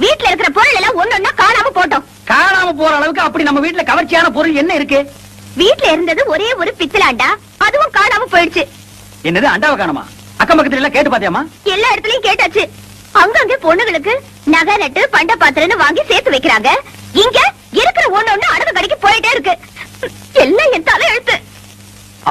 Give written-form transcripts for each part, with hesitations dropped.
வீட்டுல இருக்கிற பொருள் எல்லாம் ஒன்னொன்னா காணாம போட்டோம். காணாம போற அளவுக்கு அப்படி நம்ம வீட்டுல கவர்ச்சியான பொருள் என்ன இருக்கு? வீட்டுல இருந்தது ஒரே ஒரு பித்தளை அண்டா, அதுவும் காணாம போயிடுச்சு. என்னது, அண்டாவை காணுமா? அக்கம் பக்கத்துல எல்லாம் கேட்டு பாத்தியாமா? எல்லா இடத்துலயும் கேட்டாச்சு. அங்கங்க பொண்ணுங்களுக்கு நகை நட்டு பண்ட பாத்திரன்னு வாங்கி சேர்த்து வைக்கிறாங்க. இங்க இருக்கிற ஒண்ணு அடகு கடைக்கு போயிட்டே இருக்கு. எல்லாம் என் தலை எழுத்து.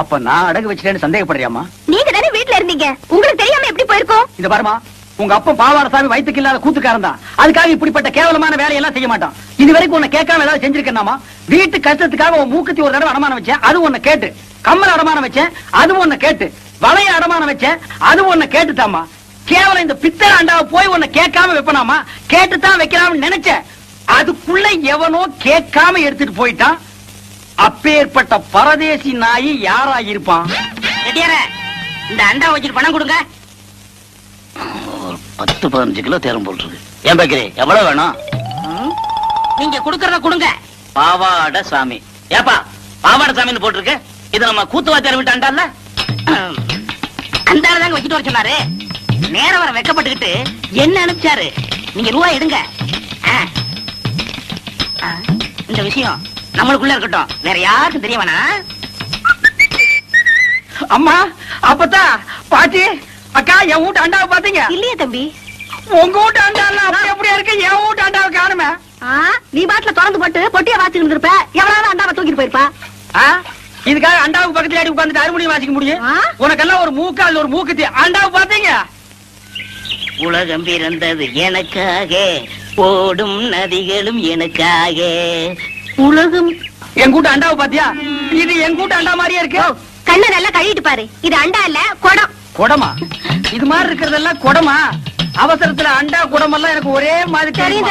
அப்ப நான் அடகு வச்சிட்டேன்னு சந்தேகப்படுறியாமா? நீங்க தானே வீட்டுல இருந்தீங்க, உங்களுக்கு தெரியாம எப்படி போயிருக்கோம்? இந்த பாருமா, உங்க அப்பன் பாவாரசாமி வயிற்றுக்கு இல்லாத கூத்துக்காரன் தான். அதுக்காக இப்படிப்பட்ட கேவலமான வேலையெல்லாம் செய்ய மாட்டான். இது வரைக்கும் உன்னை கேட்காம ஏதாவது செஞ்சிருக்கேனாமா? வீட்டு கஷ்டத்துக்காக உன் மூக்குத்தி ஒரு தடவை அடமானம் வச்சேன், அது உன்னை கேட்டு. கம்மல் அடமானம் வச்சேன், அது உன்னை கேட்டு. வளைய அடமானம் வச்சேன், அது உன்னை கேட்டுதாமா. கேவலம் இந்த பித்தளை அண்டாவை போய் உன்னை கேட்காம வைப்பனாமா? கேட்டுத்தான் வைக்கலாம்னு நினைச்ச, அதுக்குள்ள எவனோ கேட்காம எடுத்துட்டு போயிட்டான். அப்பேற்பட்ட பரதேசி நாயி யாரா இருப்பான்? இந்த அண்டா வச்சுட்டு பணம் கொடுங்க. 10-15 கிலோ தேரம் போட்டுருக்கு. ஏன் பேக்கரி எவ்வளவு வேணும்? நீங்க குடுக்கறத கொடுங்க. பாவாட சாமி. ஏப்பா பாவாட சாமின்னு போட்டிருக்கு. இது நம்ம கூத்துவாத்தியார் வீட்டு அண்டால. அந்த ஆளு தாங்க வச்சுட்டு வர சொன்னாரு. நேரம் வர வெக்கப்பட்டுக்கிட்டு என்ன அனுப்பிச்சாரு. நீங்க ரூபாய் எடுங்க. இந்த விஷயம் நம்மளுக்குள்ள இருக்கட்டும், வேற யாருக்கும் தெரிய வேணாம். அம்மா, அப்பத்தா, பாட்டி, அக்கா, என் வீட்டு அண்டாவை பாத்தீங்க? இல்லையே தம்பி. உங்க வீட்டு அண்டால அப்படி அப்படியே இருக்கு, என் வீட்டு அண்டாவை காணுமே. நீ பாட்டுல திறந்து போட்டு பொட்டிய வாசிக்கிட்டு இருப்ப, எவ்வளவு அண்டாவை தூக்கிட்டு போயிருப்பா. இதுக்காக அண்டாவுக்கு பக்கத்துல அடி உட்கார்ந்துட்டு அறுமணியும் வாசிக்க முடியும்? உனக்கெல்லாம் ஒரு மூக்கால் ஒரு மூக்குத்தி. அண்டாவை பாத்தீங்க? உலகம் பிறந்தது எனக்காக, ஓடும் நதிகளும் எனக்காக. உலகம். என் கூட்ட அண்டாவை பாத்தியா? இது என் கூட்ட அண்டா மாதிரியே இருக்கு. கண்ணை நல்லா கழுவிட்டு பாரு. இது அண்டா இல்ல, குடம். குடமா? இது மாதிரி இருக்கிறதெல்லாம் குடமா? அவசரத்துல அண்டா குடமெல்லாம் எனக்கு ஒரே மாதிரி தெரியும்.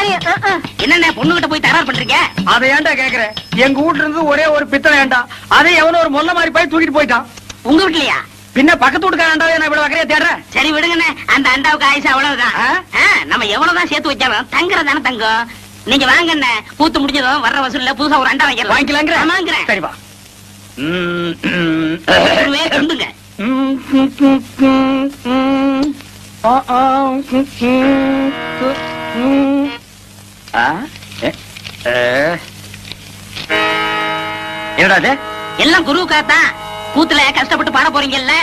என்னென்ன பொண்ணுகிட்ட போய் தகராறு பண்றீங்க? அதை ஏன்டா கேக்குறேன்? எங்க வீட்டுல இருந்து ஒரே ஒரு பித்தளை ஏண்டா, அதை எவனோ ஒரு மொல்ல மாதிரி போய் தூக்கிட்டு போயிட்டான். உங்க வீட்லயா? பின்ன பக்கத்து வீட்டுக்கார அண்டாவை நான் இவ்வளவு வகையா தேடுறேன். சரி விடுங்கண்ணே, அந்த அண்டாவுக்கு ஆயுசு அவ்வளவுதான். நம்ம எவ்வளவுதான் சேர்த்து வச்சாலும் தங்குறதானே தங்கம். நீங்க வாங்கண்ணே, பூத்து முடிஞ்சதும் வர்ற வசூல்ல புதுசா ஒரு அண்டா வாங்கிக்கலாங்கிறேன். சரிவா. கொண்டுங்க. என்னடா எல்லாம் குருவுக்காத்தான். கூத்துல கஷ்டப்பட்டு பாட போறீங்கல்ல,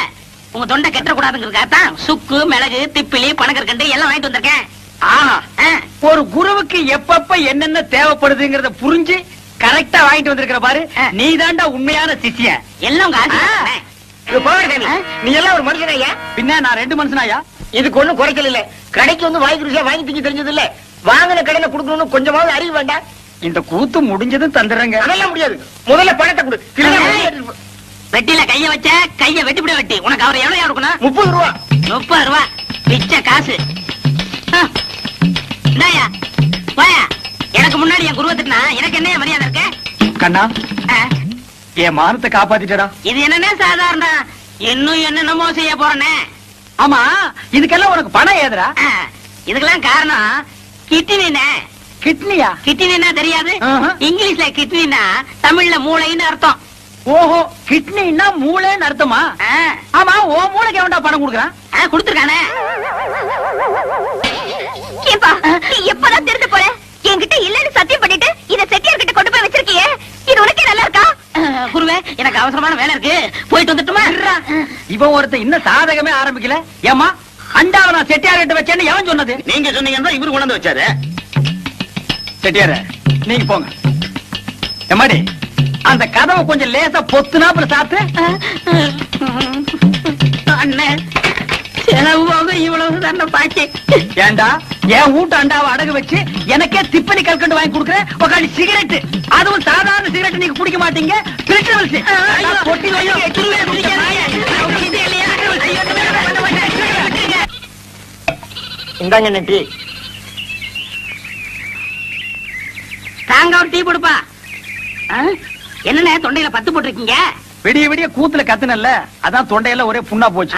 உங்க தொண்டை கெட்ட கூடாதுங்கிறதுக்காகத்தான் சுக்கு, மிளகு, திப்பிலி, பனகற்கண்டு எல்லாம் வாங்கிட்டு வந்திருக்கேன். ஒரு குருவுக்கு எப்பப்ப என்னென்ன தேவைப்படுதுங்கிறத புரிஞ்சு கரெக்டா வாங்கிட்டு வந்திருக்கிற பாரு. நீ தாண்டா உண்மையான சிஷ்யன். எல்லாம் நீ எல்லாம் ஒரு மனுஷனாயா? பின்ன நான் 2 மனுஷனாயா? இதுக்கு ஒண்ணும் குறைக்கல இல்ல. கடைக்கு வந்து வாங்கி ருசியா வாங்கி திங்க தெரிஞ்சது இல்ல. வாங்கின கடையில கொடுக்கணும்னு கொஞ்சமாவது அறிவு வேண்டாம். இந்த கூத்து முடிஞ்சதும் தந்துடுறேங்க. அதெல்லாம் முடியாது. முதல்ல பணத்தை கொடு. வெட்டில கைய வச்ச கைய வெட்டிவிட வெட்டி. உனக்கு அவர் எவ்வளவு இருக்கணும்? 30 ரூபா. 30 ரூபா பிச்சை காசு. இந்தாயா வாயா. எனக்கு முன்னாடி என் குருவை திட்டினா எனக்கு என்ன மரியாதை இருக்கு? கண்ணா, என் மானத்தை காப்பாத்திட்டடா. இது என்னன்னா சாதாரண, இன்னும் என்னென்னமோ செய்ய போறேனே. ஆமா, இதுக்கெல்லாம் உனக்கு பணம் ஏதுடா? இதுக்கெல்லாம் காரணம் கிட்னினே. கிட்னியா? கிட்னினா தெரியாது? இங்கிலீஷ்ல கிட்னினா தமிழ்ல மூளைன்னு அர்த்தம். ஓஹோ, கிட்னின்னா மூளைன்னு அர்த்தமா? ஆமா, ஓ மூளைக்கு எவன்டா பணம் கொடுக்குறான்? கொடுத்துருக்கானே. எப்பதான் தெரிந்து போற? என்கிட்ட இல்லன்னு சத்தியம் பண்ணிட்டு இத செட்டியார் கிட்ட கொண்டு போய் வச்சிருக்கியே, இது உனக்கே நல்லா இருக்கா? குருவே, எனக்கு அவசரமான வேலை இருக்கு, போயிட்டு வந்துட்டுமா? இவன் ஒருத்தன் இன்னும் சாதகமே ஆரம்பிக்கல. ஏமா, அண்டாவை நான் செட்டியார் கிட்ட வச்சேன்னு எவன் சொன்னது? நீங்க சொன்னீங்கன்னா இவரு கொண்டு வச்சாரு. செட்டியார, நீங்க போங்க. எம்மாடி, அந்த கதவை கொஞ்சம் லேசா பொத்துனாப்புல சாத்து. அண்ணன் செலவு இவ்வளவு தானே பாக்கி. ஏண்டா என் வீட்டு அண்டாவை அடகு வச்சு எனக்கே திப்பனி கல்கண்டு வாங்கி கொடுக்குறேன். உக்காடி சிகரெட், அதுவும் சாதாரண சிகரெட் நீங்க குடிக்க மாட்டீங்க. இந்தாங்க நெட்டி. தாங்க ஒரு டீ கொடுப்பா. என்னண்ணே தொண்டையில பத்து போட்டிருக்கீங்க? விடிய விடிய கூத்துல கத்துனல்ல, அதான் தொண்டையில ஒரே புண்ணா போச்சு.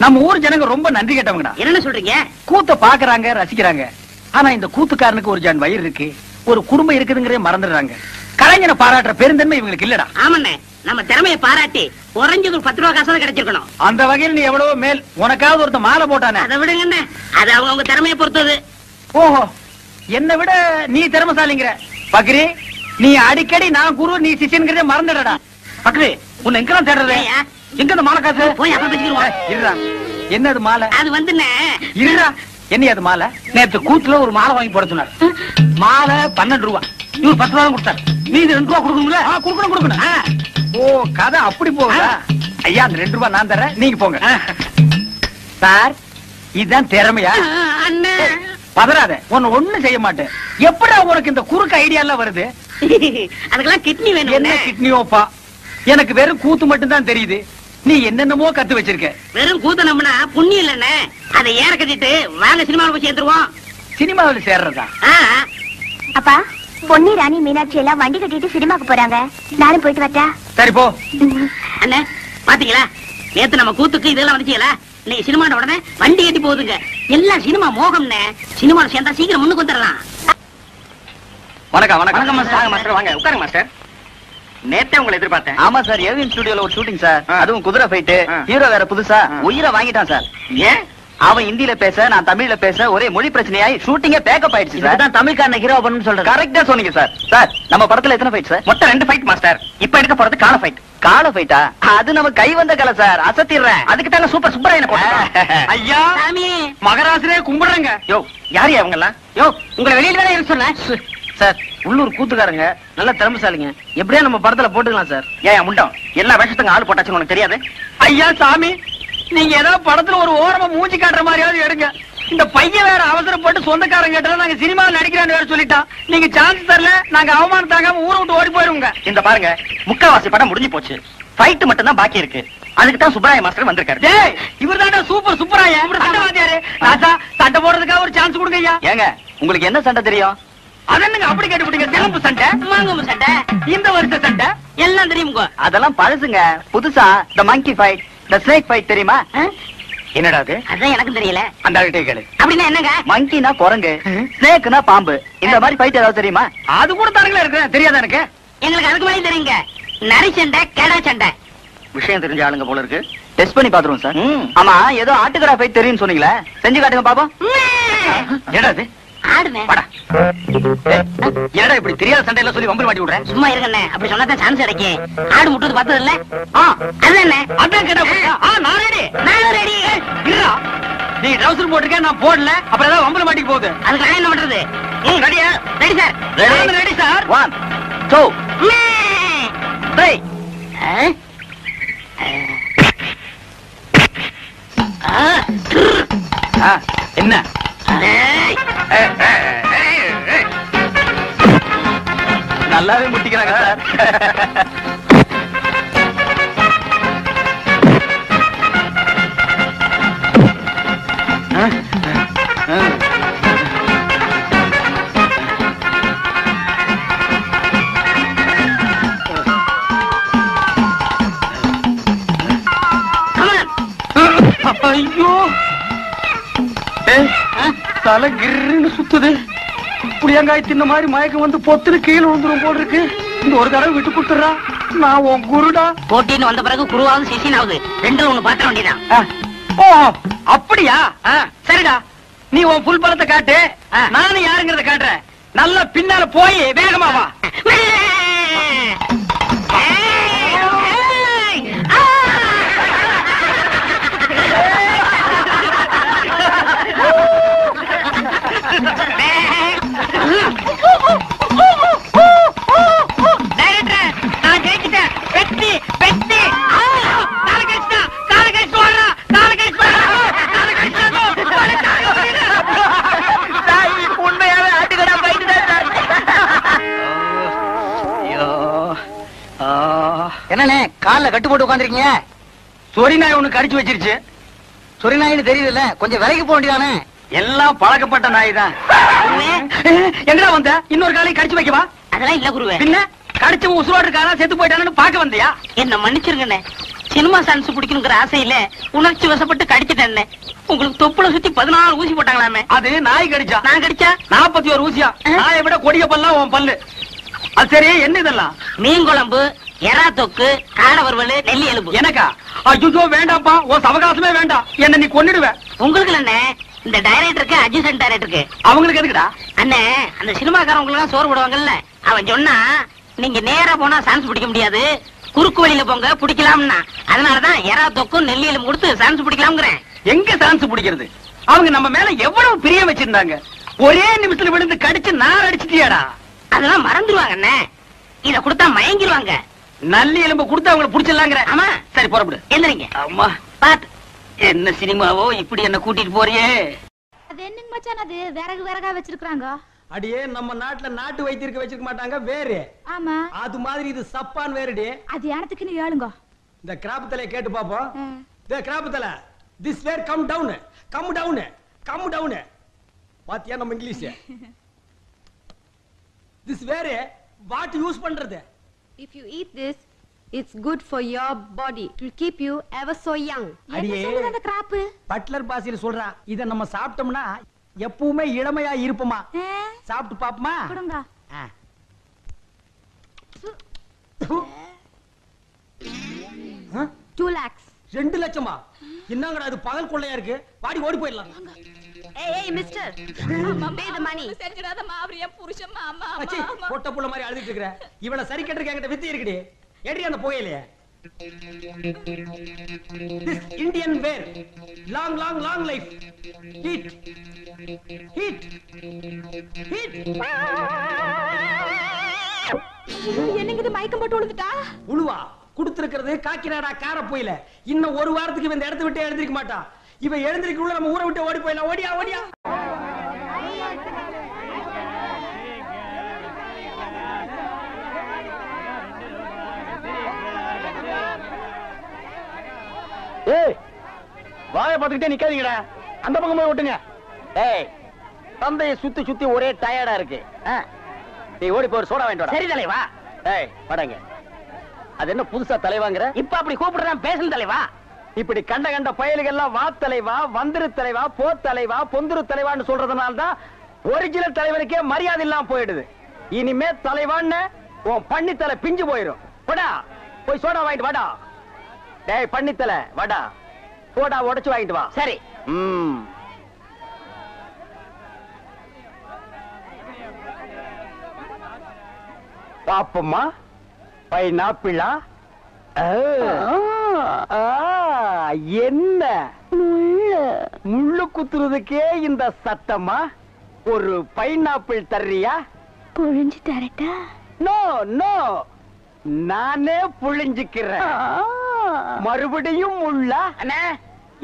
நம்ம ஊர் ஜனங்க ரொம்ப நன்றி கேட்டவங்கடா. என்ன சொல்றீங்க? கூத்த பாக்குறாங்க, ரசிக்கிறாங்க. ஆனா இந்த கூத்துக்காரனுக்கு ஒரு ஜான் வயிறு இருக்கு, ஒரு குடும்பம் இருக்குதுங்கிறே மறந்துடுறாங்க. கலைஞனை பாராட்டுற பெருந்தன்மை இவங்களுக்கு இல்லடா. ஆமாண்ணே, நம்ம திறமையை பாராட்டி குறைஞ்சது ஒரு 10 ரூபா காசு கிடைச்சிருக்கணும். அந்த வகையில் நீ எவ்வளவோ மேல். உனக்காவது ஒருத்த மாலை போட்டானே, அதை விடுங்கண்ணே, அது அவங்க திறமையை பொறுத்தது. ஓஹோ, என்னை விட நீ திறமசாலிங்கிற பக்ரி. நீ அடிக்கடி நான் குரு நீ சிஷியன்கிறதே மறந்துடடா. பக்ரி, உன்னை எங்கெல்லாம் தேடுறது? ஏய்யா. எங்க இந்த மாலை காசு? போய் அப்ப பேசிக்கிறோம். இருடா. என்னது மாலை? அது வந்துண்ணே இருடா. என்ன அது மாலை? நேத்து கூத்துல ஒரு மாலை வாங்கி போட சொன்னார். மாலை 12 ரூபா. இவர் 10 ரூபா கொடுத்தாரு. மீதி 2 ரூபா கொடுக்கணும்ல? கொடுக்கணும். ஓ, கதை அப்படி போகுதா? ஐயா, அந்த 2 ரூபா நான் தரேன், நீங்க போங்க. சார், இதுதான் திறமையா? அண்ணே பதறாத, உன்னை ஒண்ணும் செய்ய மாட்டேன். எப்படா உனக்கு இந்த குறுக்கு ஐடியா எல்லாம் வருது? அதுக்கெல்லாம் கிட்னி வேணும். என்ன கிட்னியோப்பா? எனக்கு வெறும் கூத்து மட்டும் தான் தெரியுது. நீ என்னென்னமோ கத்து வச்சிருக்க. வெறும் கூத்த நம்பினா புண்ணியம் இல்லண்ணே. அதை ஏற கட்டிட்டு வாங்க சினிமாவில் போய் சேர்ந்துருவோம். சினிமாவில் சேர்றதா? அப்பா, பொன்னி ராணி மீனாட்சி எல்லாம் வண்டி கட்டிட்டு சினிமாக்கு போறாங்க. நானும் போயிட்டு வரட்டா? சரி போ. அண்ணே பாத்தீங்களா, நேத்து நம்ம கூத்துக்கு இதெல்லாம் வந்துச்சீங்களா? இன்னைக்கு சினிமா உடனே வண்டி கட்டி போகுதுங்க. எல்லாம் சினிமா மோகம்னே. சினிமாவில் சேர்ந்தா சீக்கிரம் முன்னுக்கு வந்துடலாம். வணக்கம். வணக்கம் மாஸ்டர். வாங்க உட்காருங்க மாஸ்டர். நேத்தே உங்களை எதிர்பார்த்தேன். ஆமா சார், ஏவிஎம் ஸ்டுடியோல ஒரு ஷூட்டிங் சார். ஆ. அதுவும் குதிரை ஃபைட். ஆ. ஹீரோ வேற புதுசா உயிரை வாங்கிட்டான் சார். ஏன்? அவன் ஹிந்தில பேச, நான் தமிழ்ல பேச ஒரே மொழி பிரச்சனையாயி ஷூட்டிங்கே பேக்கப் ஆயிடுச்சு சார். இதுதான் தமிழ்காரனை ஹீரோ பண்ணணும்னு சொல்றேன். கரெக்டா சொன்னீங்க சார். சார், நம்ம படத்துல எத்தனை ஃபைட் சார்? மொத்தம் 2 ஃபைட் மாஸ்டர். இப்ப எடுக்க போறது கால ஃபைட். கால ஃபைட்டா? அது நம்ம கை வந்த கலை சார், அசத்திடுறேன். அதுக்கு தாங்க சூப்பர் சுப்பராயனை போட்டோம். ஐயா, சாமி மகராசரே கும்பிடுறேங்க. யோ, யாரு அவங்க எல்லாம்? யோ, உங்களை வெளியில தானே இருக்க சொன்னேன். சார், உள்ளூர் கூத்துக்காரங்க நல்ல திறமைசாலிங்க. எப்படியா நம்ம படத்துல போட்டுக்கலாம் சார். ஏன் முண்டம் எல்லா வேஷத்துக்கு ஆள் போட்டாச்சுன்னு உனக்கு தெரியாது? ஐயா சாமி, நீங்க ஏதாவது படத்துல ஒரு ஓரமா மூஞ்சி காட்டுற மாதிரியாவது எடுங்க. இந்த பையன் வேற அவசரப்பட்டு சொந்தக்காரங்க கேட்டா நாங்க சினிமாவில் நடிக்கிறான்னு வேற சொல்லிட்டான். நீங்க சான்ஸ் தரல, நாங்க அவமானம் தாங்காம ஊரை விட்டு ஓடி போயிருவோங்க. இந்த பாருங்க, முக்காவாசி படம் முடிஞ்சு போச்சு. ஃபைட் மட்டும் தான் பாக்கி இருக்கு. அதுக்கு தான் சுப்பராய மாஸ்டர் வந்திருக்காரு. டேய், இவர்தான்டா சூப்பர் சூப்பராயா சண்டைவாதியாரு. ராசா, சண்டை போடுறதுக்காக ஒரு சான்ஸ் கொடுங்க ஐயா. ஏங்க, உங்களுக்கு என்ன சண்டை தெரியும்? அதென்னங்க அப்படி கேட்டுவிட்டீங்க? சிலம்பு சண்டை, மாங்கம்பு சண்டை இந்த வருஷ சண்டை எல்லாம் தெரியுமுங்க. அதெல்லாம் பழசுங்க. புதுசா த மங்கி ஃபைட், த ஸ்னேக் ஃபைட் தெரியுமா? என்னடா அது? அதான் எனக்கும் தெரியல. அந்த ஆள்கிட்ட கேளு. அப்படின்னா என்னங்க? மங்கினா குரங்கு, ஸ்னேக்னா பாம்பு. இந்த மாதிரி ஃபைட் ஏதாவது தெரியுமா? அது கூட தானுங்களா இருக்கு, தெரியாதா எனக்கு? எங்களுக்கு அதுக்கு மேலே தெரியுங்க. நரி சண்டை, கெடா சண்டை. விஷயம் தெரிஞ்ச ஆளுங்க போல இருக்கு. டெஸ்ட் பண்ணி பாத்துருவோம் சார். ஆமா, ஏதோ ஆட்டுக்கடா ஃபைட் தெரியும்னு சொன்னீங்களே, செஞ்சு காட்டுங்க பாப்போம். என்னடா அது? ஆடுனே வாடா. ஏடா இப்படி தெரியாத சண்டையெல்லாம் சொல்லி வம்பு மாட்டி விடுறேன்? சும்மா இருக்கண்ணே. அப்படி சொன்னாதான் சான்ஸ் கிடைக்கும். ஆடு முட்டுறது பார்த்தது இல்ல? அதுதானே. அதான் கேட்டா நான் ரெடி. நானும் ரெடி. இல்ல, நீ ட்ரவுசர் போட்டிருக்க, நான் போடல. அப்புறம் ஏதாவது வம்பு மாட்டிக்கு போகுது. அதுக்கு நான் என்ன பண்றது? ரெடியா? Ready sir. Ready sir. 1 2 3. என்ன? நல்லாவே முட்டிக்கிறாங்க சார். ஐயோ, தலை கிருன்னு சுத்துது. புளியங்காய் தின்ன மாதிரி மயக்கம் வந்து பொத்துன்னு கீழே விழுந்துரும் போல் இருக்கு. இந்த ஒரு தடவை விட்டு கொடுத்துறா, நான் உன் குருடா. போட்டின்னு வந்த பிறகு குருவாவது சிசினாவது ரெண்டு ஒண்ணு பாத்திர வேண்டியதான். ஓ, அப்படியா? சரிடா, நீ உன் புல் பலத்தை காட்டு, நானும் யாருங்கிறத காட்டுறேன். நல்லா பின்னால போய் வேகமா வா. நான் ஜெயிச்சிட்டேன். வெற்றி வெற்றி. உண்மையாவே ஆட்டுக்கடா ஃபைட் தான் சார். என்னண்ணே, கால்ல கட்டு போட்டு உட்காந்துருக்கீங்க? சொரி நாய் ஒண்ணு கடிச்சு வச்சிருச்சு. சொரி நாயின்னு தெரியுதுல்ல, கொஞ்சம் விலைக்கு போக வேண்டியதானே? எல்லாம் பழக்கப்பட்ட நாய் தான். எங்கடா வந்த? இன்னொரு காலையும் கடிச்சு வைக்கவா? அதெல்லாம் இல்ல குருவே. பின்ன கடிச்சு உசுரோடு இருக்கானா செத்து போயிட்டானு பாக்க வந்தியா? என்ன மன்னிச்சிருங்கண்ணே. சினிமா சான்ஸ் பிடிக்கணுங்கிற ஆசையில உணர்ச்சி வசப்பட்டு கடிச்சிட்டேன். உங்களுக்கு தொப்புல சுத்தி 14 ஊசி போட்டாங்களாமே. அது நாய் கடிச்சா. நான் கடிச்சா 41 ஊசியா? நாயை விட கொடிய பல்லாம் உன் பல்லு. அது சரி, என்ன இதெல்லாம்? மீன் குழம்பு, எறா தொக்கு, காடை வறுவல், நெல்லி எலும்பு. எனக்கா? ஐயோ வேண்டாம்ப்பா, உன் சவகாசமே வேண்டாம். என்ன நீ கொன்னுடுவ. உங்களுக்கு என்ன? இந்த டைரக்டருக்கு அட்ஜஸ்டன்ட் டைரக்டருக்கு அவங்களுக்கு எதுக்குடா? அண்ணே அந்த சினிமாக்காரங்களுக்கு எல்லாம் சோறு போடுவாங்கல்ல, அவன் சொன்னா நீங்க நேரா போனா சான்ஸ் பிடிக்க முடியாது, குறுக்கு வழியில போங்க பிடிக்கலாம்னா. அதனாலதான் எறா தொக்கும் நெல்லி எலும்பு கொடுத்து சான்ஸ் பிடிக்கலாம்ங்கிறேன். எங்க சான்ஸ் பிடிக்கிறது? அவங்க நம்ம மேல எவ்வளவு பிரியம் வச்சிருந்தாங்க, ஒரே நிமிஷத்துல விழுந்து கடிச்சு நார் அடிச்சிட்டியாடா. அதெல்லாம் மறந்துடுவாங்க அண்ணே, இத கொடுத்தா மயங்கிடுவாங்க. நல்லி எலும்பு கொடுத்து அவங்களை புடிச்சிடலாங்கிற. ஆமா. சரி புறப்படு. எந்திரிங்க. அம்மா பாத்து. என்ன சினிமாவோ இப்படி என்ன கூட்டிட்டு போறியே. அது என்னங்க மச்சான், அது விறகு விறகா வச்சிருக்காங்க. அடியே நம்ம நாட்டுல நாட்டு வைத்தியருக்கு வச்சிருக்க மாட்டாங்க வேறு. ஆமா, அது மாதிரி இது சப்பான் வேறுடி. அது எனத்துக்குன்னு ஏழுங்க. இந்த கிராப் தலை கேட்டு பாப்போம். இந்த கிராப் தலை, this where come down, come down, come down. பாத்தியா நம்ம English? This where what use பண்றது? If you eat this, it's good for your body. It will keep you ever so young. என்ன சொல்லுது அந்த கிராப்? பட்லர் பாசில சொல்றா, இத நம்ம சாப்பிட்டோம்னா எப்பவுமே இளமையா இருப்போமா. சாப்பிட்டு பாப்போமா? கொடுங்க. 2 lakhs. 2 லட்சமா? என்னங்கடா இது பகல் கொள்ளையா இருக்கு. பாடி ஓடி போயிடலாம். Hey, mister. Pay the money. செஞ்சிராதமா, அவர் என் புருஷன். மாமா அச்சி, பொட்ட புள்ள மாதிரி அழுதுட்டு இருக்கற. இவள சரி கட்டறதுக்கு என்கிட்ட வித்து இருக்குடி. ஏடி அந்த புகையிலே. This Indian wear. Long, long, long life. Heat. Heat. Heat. என்னங்க இது மயக்கம் போட்டு விழுந்துட்டா? உழுவா குடுத்திருக்கிறது காக்கிநாடா கார போயில. இன்னும் ஒரு வாரத்துக்கு இவன் இந்த இடத்தை விட்டு எழுந்திருக்க மாட்டான். இவன் எழுந்திருக்குள்ள நம்ம ஊரை விட்டு ஓடி போயிடலாம். ஓடியா ஓடியா. ஏய், வாயை பார்த்துக்கிட்டே நிக்காதீங்கடா, அந்த பக்கம் போய் விட்டுங்க. ஏய், தந்தையை சுத்தி சுத்தி ஒரே டயர்டா இருக்கு. நீ ஓடி போய் சோடா வாங்கிட்டு வா. சரி தலைவா. ஏய், படங்க. அது என்ன புதுசா தலைவாங்கற? இப்ப அப்படி கூப்பிடுறான் பேசணும் தலைவா. இப்படி கண்ட கண்ட பயலுகள் எல்லாம் வா தலைவா, வந்திரு தலைவா, போ தலைவா, பொந்துரு தலைவான்னு சொல்றதுனால தான் ஒரிஜினல் தலைவனுக்கே மரியாதை இல்லாம போயிடுது. இனிமே தலைவான்னு உன் பண்ணி தலை பிஞ்சு போயிடும். போடா போய் சோடா வாங்கிட்டு வாடா. டேய் பண்ணி தலை வாடா, சோடா உடைச்சு வாங்கிட்டு வா. சரி. பாப்பம்மா, பைனாப்பிளா? என்ன முள்ளு குத்துறதுக்கே இந்த சத்தமா? ஒரு பைனாப்பிள் தர்றியா? புழிஞ்சு தரட்டா? நோ நோ, நானே புழிஞ்சுக்கிறேன். மறுபடியும் முள்ளா? அண்ணே,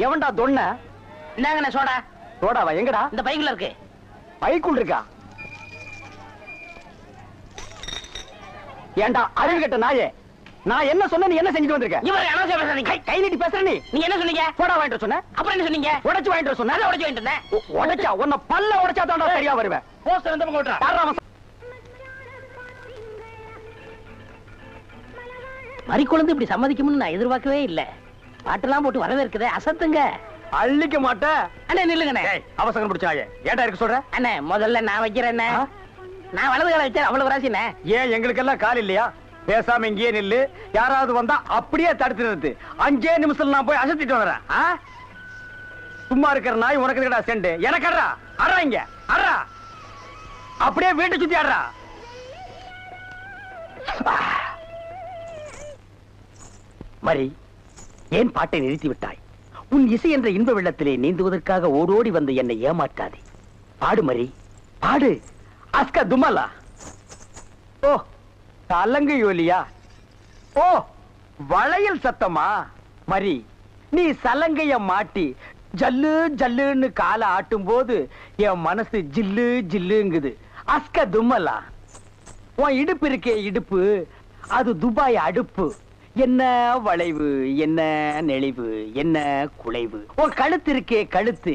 எவன்டா தொன்ன? இந்தாங்கண்ணே சோடா. சோடாவா? எங்கடா? இந்த பைக்குள்ள இருக்கு. பைக்குள் இருக்கா? ஏண்டா அறிவு கட்ட நாயே, நான் என்ன சொன்ன நீ என்ன செஞ்சுட்டு வந்திருக்க? இவர் அனாவசியம் பேசாதீங்க. கை நீட்டி பேசுற நீ. நீங்க என்ன சொன்னீங்க? சோடா வாங்கிட்டு சொன்ன. அப்புறம் என்ன சொன்னீங்க? உடைச்சு வாங்கிட்டு சொன்ன. உடைச்சு வாங்கிட்டு இருந்தேன். உடைச்சா உன்னை பல்ல உடைச்சா தான்டா சரியா வருவேன். போஸ்டர் இந்த பக்கம் விட்டுறா. மறி குழந்தை இப்படி சம்மதிக்கும்னு நான் எதிர்பார்க்கவே இல்ல. பாட்டெல்லாம் போட்டு வரவேற்குதே, அசத்துங்க. அள்ளிக்க மாட்டேன். அண்ணே நில்லுங்கண்ணே. அவசரம் பிடிச்சாயே ஏடா இருக்கு சொல்ற? அண்ணே முதல்ல நான் வைக்கிறேன். நான் வலது கால வச்சேன், அவ்வளவு ராசிண்ணே. ஏன் எங்களுக்கு எல்லாம் கால் இல்லையா? பேசாம இங்கேயே நில்லு. யாராவது வந்தா அப்படியே தடுத்து நிறுத்து. 5 நிமிஷத்துல நான் போய் அசத்திட்டு வரேன். சும்மா இருக்கிற நாய் உனக்கு இருக்கடா செண்டு. எனக்கு அட்றா அட்றா, இங்க அட்றா. அப்படியே வீட்டை சுத்தி ஆடுறா. மரி, ஏன் பாட்டை நிறுத்தி விட்டாய்? உன் இசை என்ற இன்ப வெள்ளத்திலே நீந்துவதற்காக ஓடோடி வந்து என்னை ஏமாற்றாதே. பாடு மரி, பாடு. அஸ்கா துமலா. ஓ, தலங்கு யோலியா? ஓ, வளையல் சத்தமா? மரி, நீ சலங்கைய மாட்டி ஜல்லு ஜல்லுன்னு காலை ஆட்டும் போது என் மனசு ஜில்லு ஜில்லுங்குது. அஸ்க தும்மலா. உன் இடுப்பு இருக்கே இடுப்பு, அது துபாய் அடுப்பு. என்ன வளைவு, என்ன நெளிவு, என்ன குலைவு. உன் கழுத்து இருக்கே கழுத்து,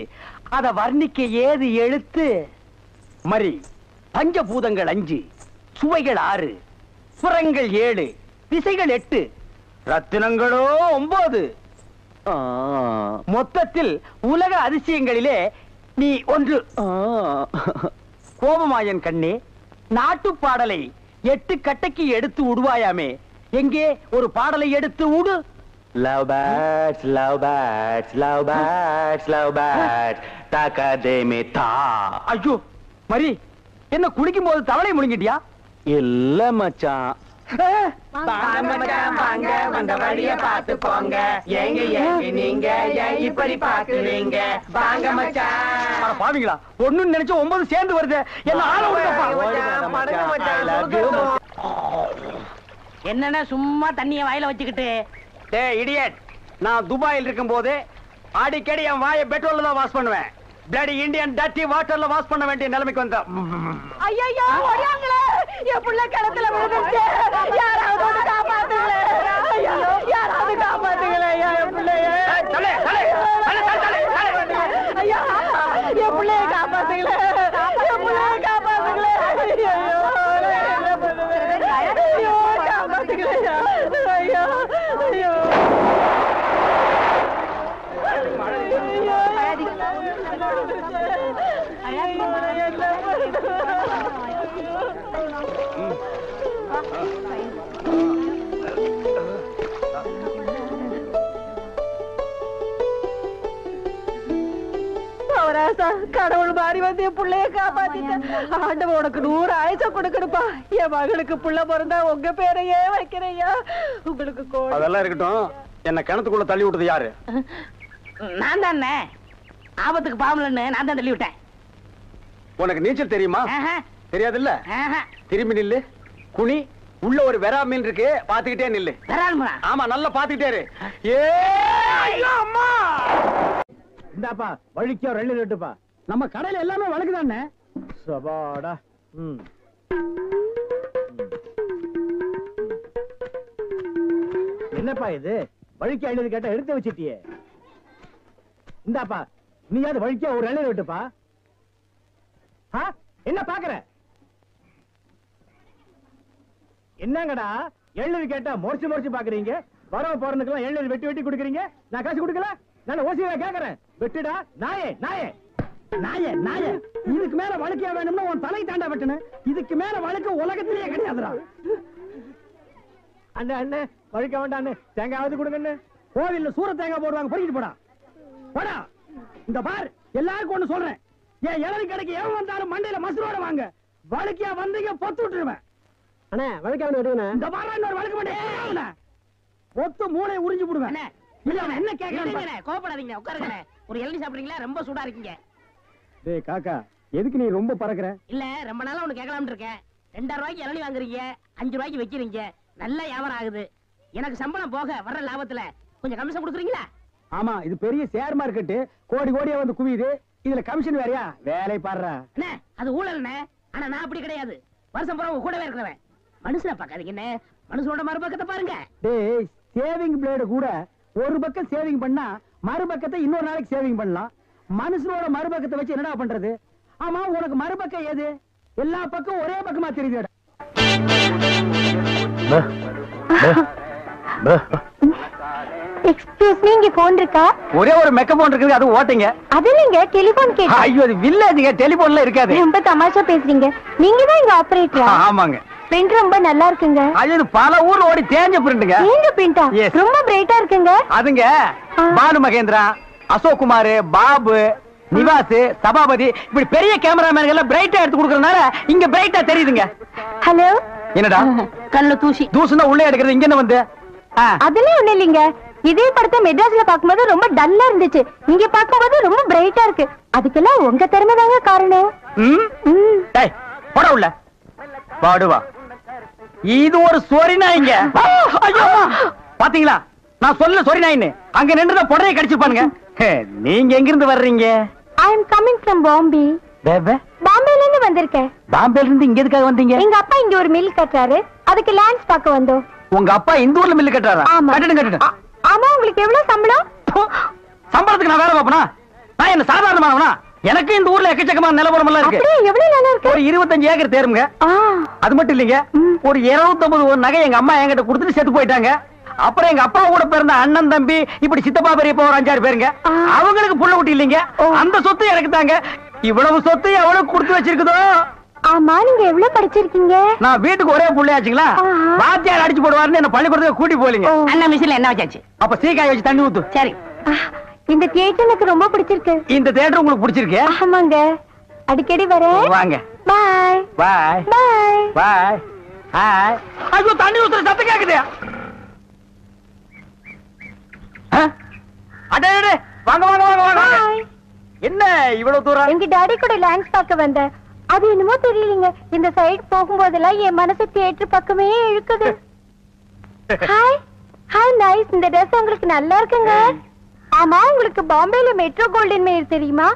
அத வர்ணிக்க ஏது எழுத்து? மரி, பஞ்சபூதங்கள் 5, சுவைகள் 6, சுரங்கள் 7, திசைகள் 8, ரத்தினங்களோ 9. மொத்தத்தில் உலக அதிசயங்களிலே நீ ஒன்று. கோபமாயன் கண்ணே, நாட்டு பாடலை 8 கட்டைக்கு எடுத்து உடுவாயாமே, எங்கே ஒரு பாடலை எடுத்து உடு. Love birds, love birds, love birds, love birds, takademe ta. ஐயோ மரி, என்ன குளிக்கும் போது தவளை முழுங்கிட்டியா? இல்ல மச்சான். வாங்க வந்த வழிய பார்த்து போங்க. ஏங்க ஏங்க நீங்க ஏன் இப்படி பாக்குறீங்க? வாங்க மச்சான். பாவீங்களா, ஒண்ணுன்னு நினைச்சு 9 சேர்ந்து வருது. என்ன ஆள விடுப்பா. என்னன்னா சும்மா தண்ணிய வாயில வச்சுக்கிட்டு. டேய் இடியட், நான் துபாயில் இருக்கும்போது அடிக்கடி என் வாயை பெட்ரோல்ல தான் வாஷ் பண்ணுவேன். பிளடி இந்தியன் டர்ட்டி வாட்டர்ல வாஷ் பண்ண வேண்டிய நிலைமைக்கு வந்தேன். ஐயோ ஓடியாங்களே, என் புள்ள கிணத்துல விழுந்துருச்சு. யாராவது வந்து காப்பாத்துங்களே. ஐயோ யாராவது காப்பாத்துங்களே. என் பிள்ளைய ஐயா, என் பிள்ளைய காப்பாத்துங்களே. என் பிள்ளைய காப்பாத்துங்களே. ஐயோ காப்பாத்துங்களே. ஐயோ ஐயோ கடவுள் மாறி வந்து என் பிள்ளைய காப்பாத்திட்டேன். ஆண்டவன் உனக்கு 100 ஆயுச கொடுக்கணுப்பா. என் மகளுக்கு புள்ள பிறந்தா உங்க பேரையே வைக்கிறையா. உங்களுக்கு அதெல்லாம் இருக்கட்டும். என்ன கிணத்துக்குள்ள தள்ளி விட்டது யாரு? நான் தானே ஆபத்துக்கு பாவலன்னு நான் தான் தள்ளி விட்டேன். உனக்கு நீச்சல் தெரியுமா? தெரியாது இல்ல. திரும்பி நில்லு, குனி. உள்ள ஒரு வெரா மீன் இருக்கு, பாத்துக்கிட்டே நில்லு. ஆமா, நல்லா பாத்துக்கிட்டே இரு. இந்தாப்பா வழிக்கோ 2 ரெட்டுப்பா. நம்ம கடையில எல்லாமே வழக்குதானே. சபாடா. என்னப்பா இது? வழிக்கு 50 கேட்டா எடுத்து வச்சிட்டியே. இந்தாப்பா நீயாவது வழிக்கோ ஒரு 2 ரெட்டுப்பா. என்ன பாக்குற? என்னங்கடா 70 கேட்டா மொறச்சு பாக்குறீங்க? வரவ போறதுக்கெல்லாம் 70 வெட்டி வெட்டி கொடுக்குறீங்க. நான் காசு கொடுக்கல. நான் ஓசியா கேக்குறேன். வெட்டுடா நாயே நாயே நாயே நாயே. இதுக்கு மேல வழக்கியா வேணும்னா உன் தலை தாண்டா வெட்டணும். இதுக்கு மேல வழக்கு உலகத்திலேயே கிடையாதுடா. அண்ணே அண்ணே வழிக்க வேண்டாம். தேங்காவது கொடுங்க. கோவில்ல சூர தேங்காய் போடுவாங்க, பொறிக்கிட்டு போடா போடா. இந்த பார், எல்லாருக்கும் ஒண்ணு சொல்றேன். ஏன் இளநீ கடைக்கு எவன் வந்தாலும் மண்டையில மசுரோட வாங்க. வழக்கியா வந்தீங்க பொத்து விட்டுருவேன். அண்ணே வழக்க இந்த பாரு, இன்னொரு வழக்கு மாட்டேன். பொத்து மூளை உறிஞ்சு போடுவேன். என்ன கேக்குறேன்? கோபப்படாதீங்க, உட்காருங்க. ஒரு இளநீ சாப்பிடுறீங்களா? ரொம்ப சூடா இருக்கீங்க. டேய் காக்கா, எதுக்கு நீ ரொம்ப பறக்குற? இல்ல, ரொம்ப நாளா ஒண்ணு கேட்கலாம்னு இருக்கேன். 2000 ரூபாய்க்கு இளநீ வாங்குறீங்க, 5 ரூபாய்க்கு வைக்கிறீங்க. நல்ல வியாபாரம் ஆகுது. எனக்கு சம்பளம் போக வர்ற லாபத்துல கொஞ்சம் கமிஷன் கொடுக்குறீங்களா? ஆமா, இது பெரிய ஷேர் மார்க்கெட். கோடி கோடியா வந்து குவியுது. இதுல கமிஷன் வேறையா? வேலை பாடுறா. என்ன அது ஊழல்னே? ஆனா நான் அப்படி கிடையாது. வருஷம் பூரா உங்க கூடவே இருக்கிறவன். மனுஷனை பாக்காதீங்க, என்ன மனுஷனோட மறுபக்கத்தை பாருங்க. டேய், சேவிங் பிளேடு கூட ஒரு பக்கம் சேவிங் பண்ணா மறுபக்கத்தை இன்னொரு நாளைக்கு சேவிங் பண்ணலாம். மனுஷனோட மறுபக்கத்தை வச்சு என்னடா பண்றது? ஆமா, உனக்கு மறுபக்கம் ஏது? எல்லா பக்கம் ஒரே பக்கமா தெரியுது. எக்ஸ்கியூஸ் மீ, இங்க போன் இருக்கா? ஒரே ஒரு மெக்க போன் இருக்குது, அது ஓட்டிங்க. அது இல்லங்க, டெலிபோன் கேட்டேன். ஐயோ, அது வில்லேஜ்ங்க, டெலிபோன்ல இருக்காது. ரொம்ப தமாஷா பேசுறீங்க. நீங்க தான் இங்க ஆபரேட்டரா? ஆமாங்க. பிரிண்ட் ரொம்ப நல்லா இருக்குங்க. அது பல ஊர்ல ஓடி தேஞ்ச பிரிண்ட்ங்க. தேஞ்ச பிரிண்டா? ரொம்ப பிரைட்டா இருக்குங்க. அதுங்க பானு மகேந்திரா, அசோக் குமார், பாபு, நிவாஸ், சபாபதி, இப்படி பெரிய கேமராமேன் எல்லாம் பிரைட்டா எடுத்து கொடுக்கறதுனால இங்க பிரைட்டா தெரியுதுங்க. ஹலோ, என்னடா கண்ணுல தூசி? தூசுனா உள்ளே எடுக்கிறது, இங்க என்ன வந்து? அதெல்லாம் ஒண்ணு இல்லைங்க. இதே படத்தை மெட்ராஸ்ல பாக்கும்போது ரொம்ப டல்லா இருந்துச்சு. இங்க பாக்கும்போது ரொம்ப பிரைட்டா இருக்கு. அதுக்கெல்லாம் உங்க திறமை தாங்க காரணம். போட உள்ள பாடுவா. இது ஒரு சொரி நாய்ங்க. பாத்தீங்களா, நான் சொல்ல சொரி நாயின்னு. அங்க நின்றுதான் புடவையை கடிச்சிருப்பானுங்க. நீங்க எங்க இருந்து வர்றீங்க? ஐ அம் கமிங் ஃப்ரம் பாம்பே. பாம்பேல இருந்து வந்திருக்கேன். பாம்பேல இருந்து இங்க எதுக்காக வந்தீங்க? எங்க அப்பா இங்க ஒரு மில் கட்டுறாரு, அதுக்கு லேண்ட்ஸ் பார்க்க வந்தோம். உங்க அப்பா இந்த ஊர்ல மில் கட்டுறாரா? கட்டணும். ஆமா, உங்களுக்கு எவ்வளவு சம்பளம்? சம்பளத்துக்கு நான் வேலை பார்ப்பனா? நான் என்ன சாதாரணமானவனா? எனக்கு இந்த ஊர்ல எக்கச்சக்கமான நிலவரம் எல்லாம் இருக்கு. எவ்வளவு நிலம் இருக்கு? ஒரு 25 ஏக்கர் தேருங்க. அது மட்டும் இல்லைங்க, ஒரு 250 நகை எங்க அம்மா என்கிட்ட கொடுத்துட்டு செத்து போயிட்டாங்க. அப்புறம் எங்க அப்பா கூட பிறந்த அண்ணன் தம்பி, இப்படி சித்தப்பா பெரியப்பா ஒரு 5-6 பேருங்க. அவங்களுக்கு புள்ள குட்டி இல்லைங்க. அந்த சொத்து எனக்கு தாங்க. இவ்வளவு சொத்து எவ்வளவு கொடுத்து வச்சிருக்குதோ. ஆமா, நீங்க எவ்வளவு படிச்சிருக்கீங்க? நான் வீட்டுக்கு ஒரே புள்ளையாச்சுங்களா, வாத்தியார் அடிச்சு போடுவாருன்னு என்ன பள்ளிக்கூடத்துக்கு கூட்டி போலீங்க. அண்ணா மிஷின்ல என்ன வச்சாச்சு? அப்ப சீக்காய் வச்சு தண்ணி ஊத்து. சரி. இந்த தியேட்டர் எனக்கு ரொம்ப பிடிச்சிருக்கு. இந்த தியேட்டர் உங்களுக்கு பிடிச்சிருக்கு? ஆமாங்க, அடிக்கடி வரேன். வாங்க. Bye. Bye bye. Bye hi. ஐயோ தண்ணி ஊத்துற சத்தம் கேக்குது. அடே வாங்க வாங்க வாங்க வாங்க. பாய். என்ன இவ்வளவு தூரம்? எங்க டாடி கூட லேண்ட்ஸ் பார்க்க வந்தேன். அது என்னமோ தெரியலங்க, இந்த சைடு போகும்போதெல்லாம் என் மனசு தியேட்டர் பக்கமே இழுக்குது. Hi hi nice. இந்த ட்ரெஸ் உங்களுக்கு நல்லா இருக்குங்க. ஆமா, உங்களுக்கு பாம்பேல மெட்ரோ கோல்டன் மேயர் தெரியுமா?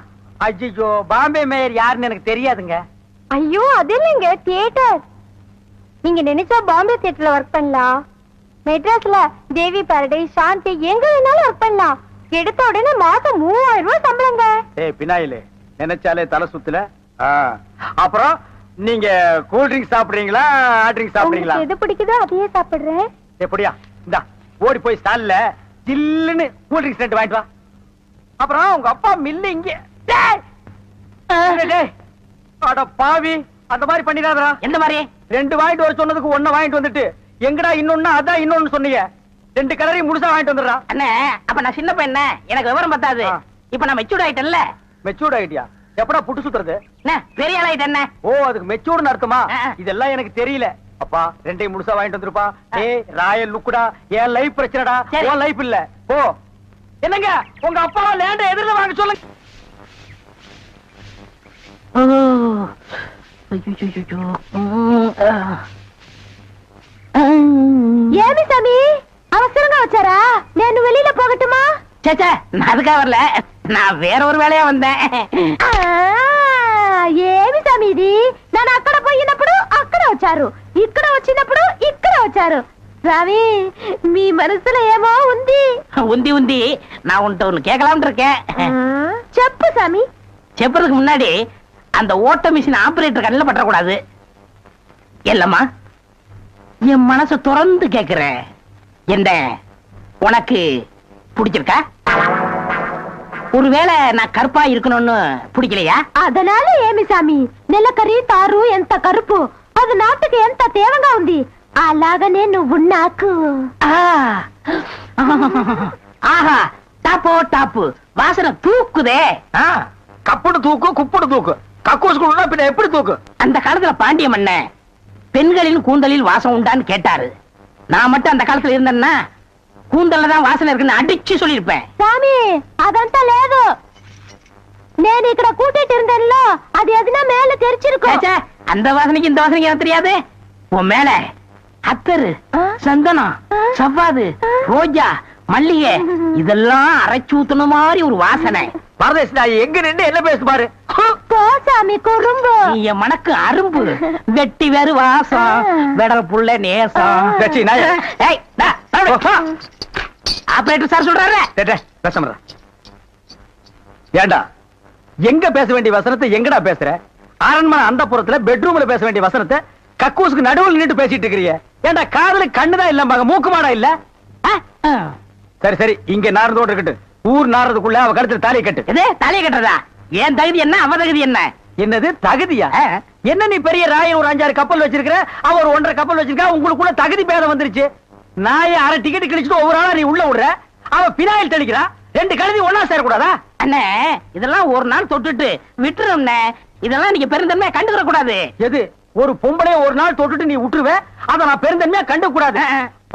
ஐயோ பாம்பே மேயர் யாருன்னு எனக்கு தெரியாதுங்க. ஐயோ அது இல்லைங்க, தியேட்டர். நீங்க நினைச்சா பாம்பே தியேட்டர்ல ஒர்க் பண்ணலாம். மெட்ராஸ்ல தேவி பாரடைஸ், சாந்தி, எங்க வேணாலும் ஒர்க் பண்ணலாம். எடுத்த உடனே மாசம் 3000 ரூபாய் சம்பளங்க. ஏய் பினாயிலே, நினைச்சாலே தலை சுத்துல. அப்புறம் நீங்க கூல் ட்ரிங்க் சாப்பிடுறீங்களா, ஹாட் ட்ரிங்க் சாப்பிடுறீங்களா? உங்களுக்கு எது பிடிக்குதோ அதையே சாப்பிடுறேன். எப்படியா இந்தா ஓடி போய் ஸ்டால்ல ஜில்லுன்னு கூல் ட்ரிங்க்ஸ் ரெண்டு வாங்கிட்டு வா. அப்புறம் உங்க அப்பா மில்லு இங்க. டேய் டேய், அட பாவி, அந்த மாதிரி பண்ணிடாதடா. எந்த மாதிரி? ரெண்டு வாங்கிட்டு வர சொன்னதுக்கு ஒண்ணு வாங்கிட்டு வந்துட்டு எங்கடா இன்னொன்னு அதான் இன்னொன்னு சொன்னீங்க. ரெண்டு கலரையும் முழுசா வாங்கிட்டு வந்துடுறா. அண்ணே, அப்ப நான் சின்ன பையன், எனக்கு விவரம் பத்தாது. இப்ப நான் மெச்சூர்ட் ஆயிட்டேன்ல. மெச்சூர்ட் ஆயிட்டியா? எப்படா புட்டு சுத்துறது? பெரிய ஆள் ஆயிட்டேன். ஓ, அதுக்கு மெச்சூர்னு அர்த்தமா? இதெல்லாம் எனக்கு தெரியல. அப்பா ரெண்டையும் முழுசா வாங்கிட்டு வந்துருப்பா. ஏய் ராயல் லுக்குடா, என் லைஃப் பிரச்சனைடா, உன் லைஃப் இல்ல. ஓ என்னங்க, உங்க அப்பா லேண்ட எதிரில வாங்க சொல்லுங்க. ஏமி சாமி, அவசரங்க வச்சாரா? நான் வெளியில போகட்டுமா? சேச்சே, நான் அதுக்காக வரல, நான் வேற ஒரு வேலையா வந்தேன். ఏమి సమీది నేను అక్కడ పోయినప్పుడు అక్కడ వచ్చారు, ఇక్కడ వచ్చినప్పుడు ఇక్కడ వచ్చారు. స్వామి, మీ మనసులో ఏమో ఉంది. உந்தி உந்தி நான் உன்கிட்ட ஒண்ணு கேட்கலாம்னு இருக்கேன். చెప్పు சாமி. செப்பறதுக்கு முன்னாடி அந்த ஓட்ட மிஷின் ஆபரேட்டர் கண்ணில் பற்றக்கூடாது. இல்லம்மா, என் மனசை திறந்து கேட்கிறேன். என்ன உனக்கு பிடிச்சிருக்கா? ஒருவேளை நான் கருப்பா இருக்கணும்னு பிடிக்கலையா? அதனால ఏమి సామి, నెలకరి తారు ఎంత కరుపు, అది నాటుకు ఎంత తేవగా ఉంది. అలాగనే నువ్వు నాకు. ஆஹா, டாப்போ டாப்பு, வாசனை தூக்குதே. கப்புடு தூக்கு, குப்புடு தூக்கு, கக்கூசுக்குள்ள பின்ன எப்படி தூக்கு? அந்த காலத்துல பாண்டிய மன்னன் பெண்களின் கூந்தலில் வாசம் உண்டான்னு கேட்டாரு. நான் மட்டும் அந்த காலத்துல இருந்தேன்னா கூந்தல்ல தான் வாசனை இருக்குன்னு அடிச்சு சொல்லிருப்பேன். சாமி, అదంతా లేదు. నేను ఇక్కడ కూటిட்டு இருந்தேன்ல, அது எதுனா மேல தெரிச்சிருக்கும். அந்த வாசனைக்கு இந்த வாசனைக்கு எனக்கு தெரியாது. உன் மேல அத்தரு, சந்தனம், சவ்வாது, ரோஜா, மல்லிகை இதெல்லாம் அரைச்சு ஊத்துன மாதிரி ஒரு வாசனை. பரதேசி நாய், எங்க நின்று என்ன பேசு பாரு. போ சாமி, குறும்பு. நீ என் மனக்கு அரும்பு, வெட்டி வேறு வாசம், வெடல் புள்ள நேசம். ஆபரேட்டர் சார் சொல்றாரு. பேச ஏண்டா, எங்க பேச வேண்டிய வசனத்தை எங்கடா பேசுற? அரண்மனை அந்த புறத்துல பெட்ரூம்ல பேச வேண்டிய வசனத்தை கக்கூசுக்கு நடுவில் நின்று பேசிட்டு இருக்கிறீங்க. ஏண்டா, காதுல கண்ணுதான் இல்ல, மூக்கு மாடா இல்ல? சரி சரி, இங்க நாரதோடு இருக்கட்டும். ஊர் நாரதுக்குள்ள அவ கழுத்துல தாலியை கட்டு. இதே தாலியை கட்டுறதா? ஏன் தகுதி என்ன, அவ தகுதி என்ன? என்னது தகுதியா? என்ன நீ பெரிய ராயன் ஒரு 5-6 கப்பல் வச்சிருக்கிற, அவ ஒரு 1.5 கப்பல் வச்சிருக்கா, உங்களுக்குள்ள தகுதி பேதம் வந்துருச்சு. நாய அரை டிக்கெட் கிழிச்சிட்டு ஒவ்வொரு ஆளா நீ உள்ள விடுற, அவ பினாயில் தெளிக்கிறா. 2 கழுதி ஒன்னா சேரக்கூடாதா? அண்ணே, இதெல்லாம் ஒரு நாள் தொட்டுட்டு விட்டுரும். இதெல்லாம் நீங்க பெருந்தன்மையா கண்டுக்கிற கூடாது. எது, ஒரு பொம்பளைய ஒரு நாள் தொட்டுட்டு நீ விட்டுருவ, அத நான் பெருந்தன்மையா கண்டு கூடாது.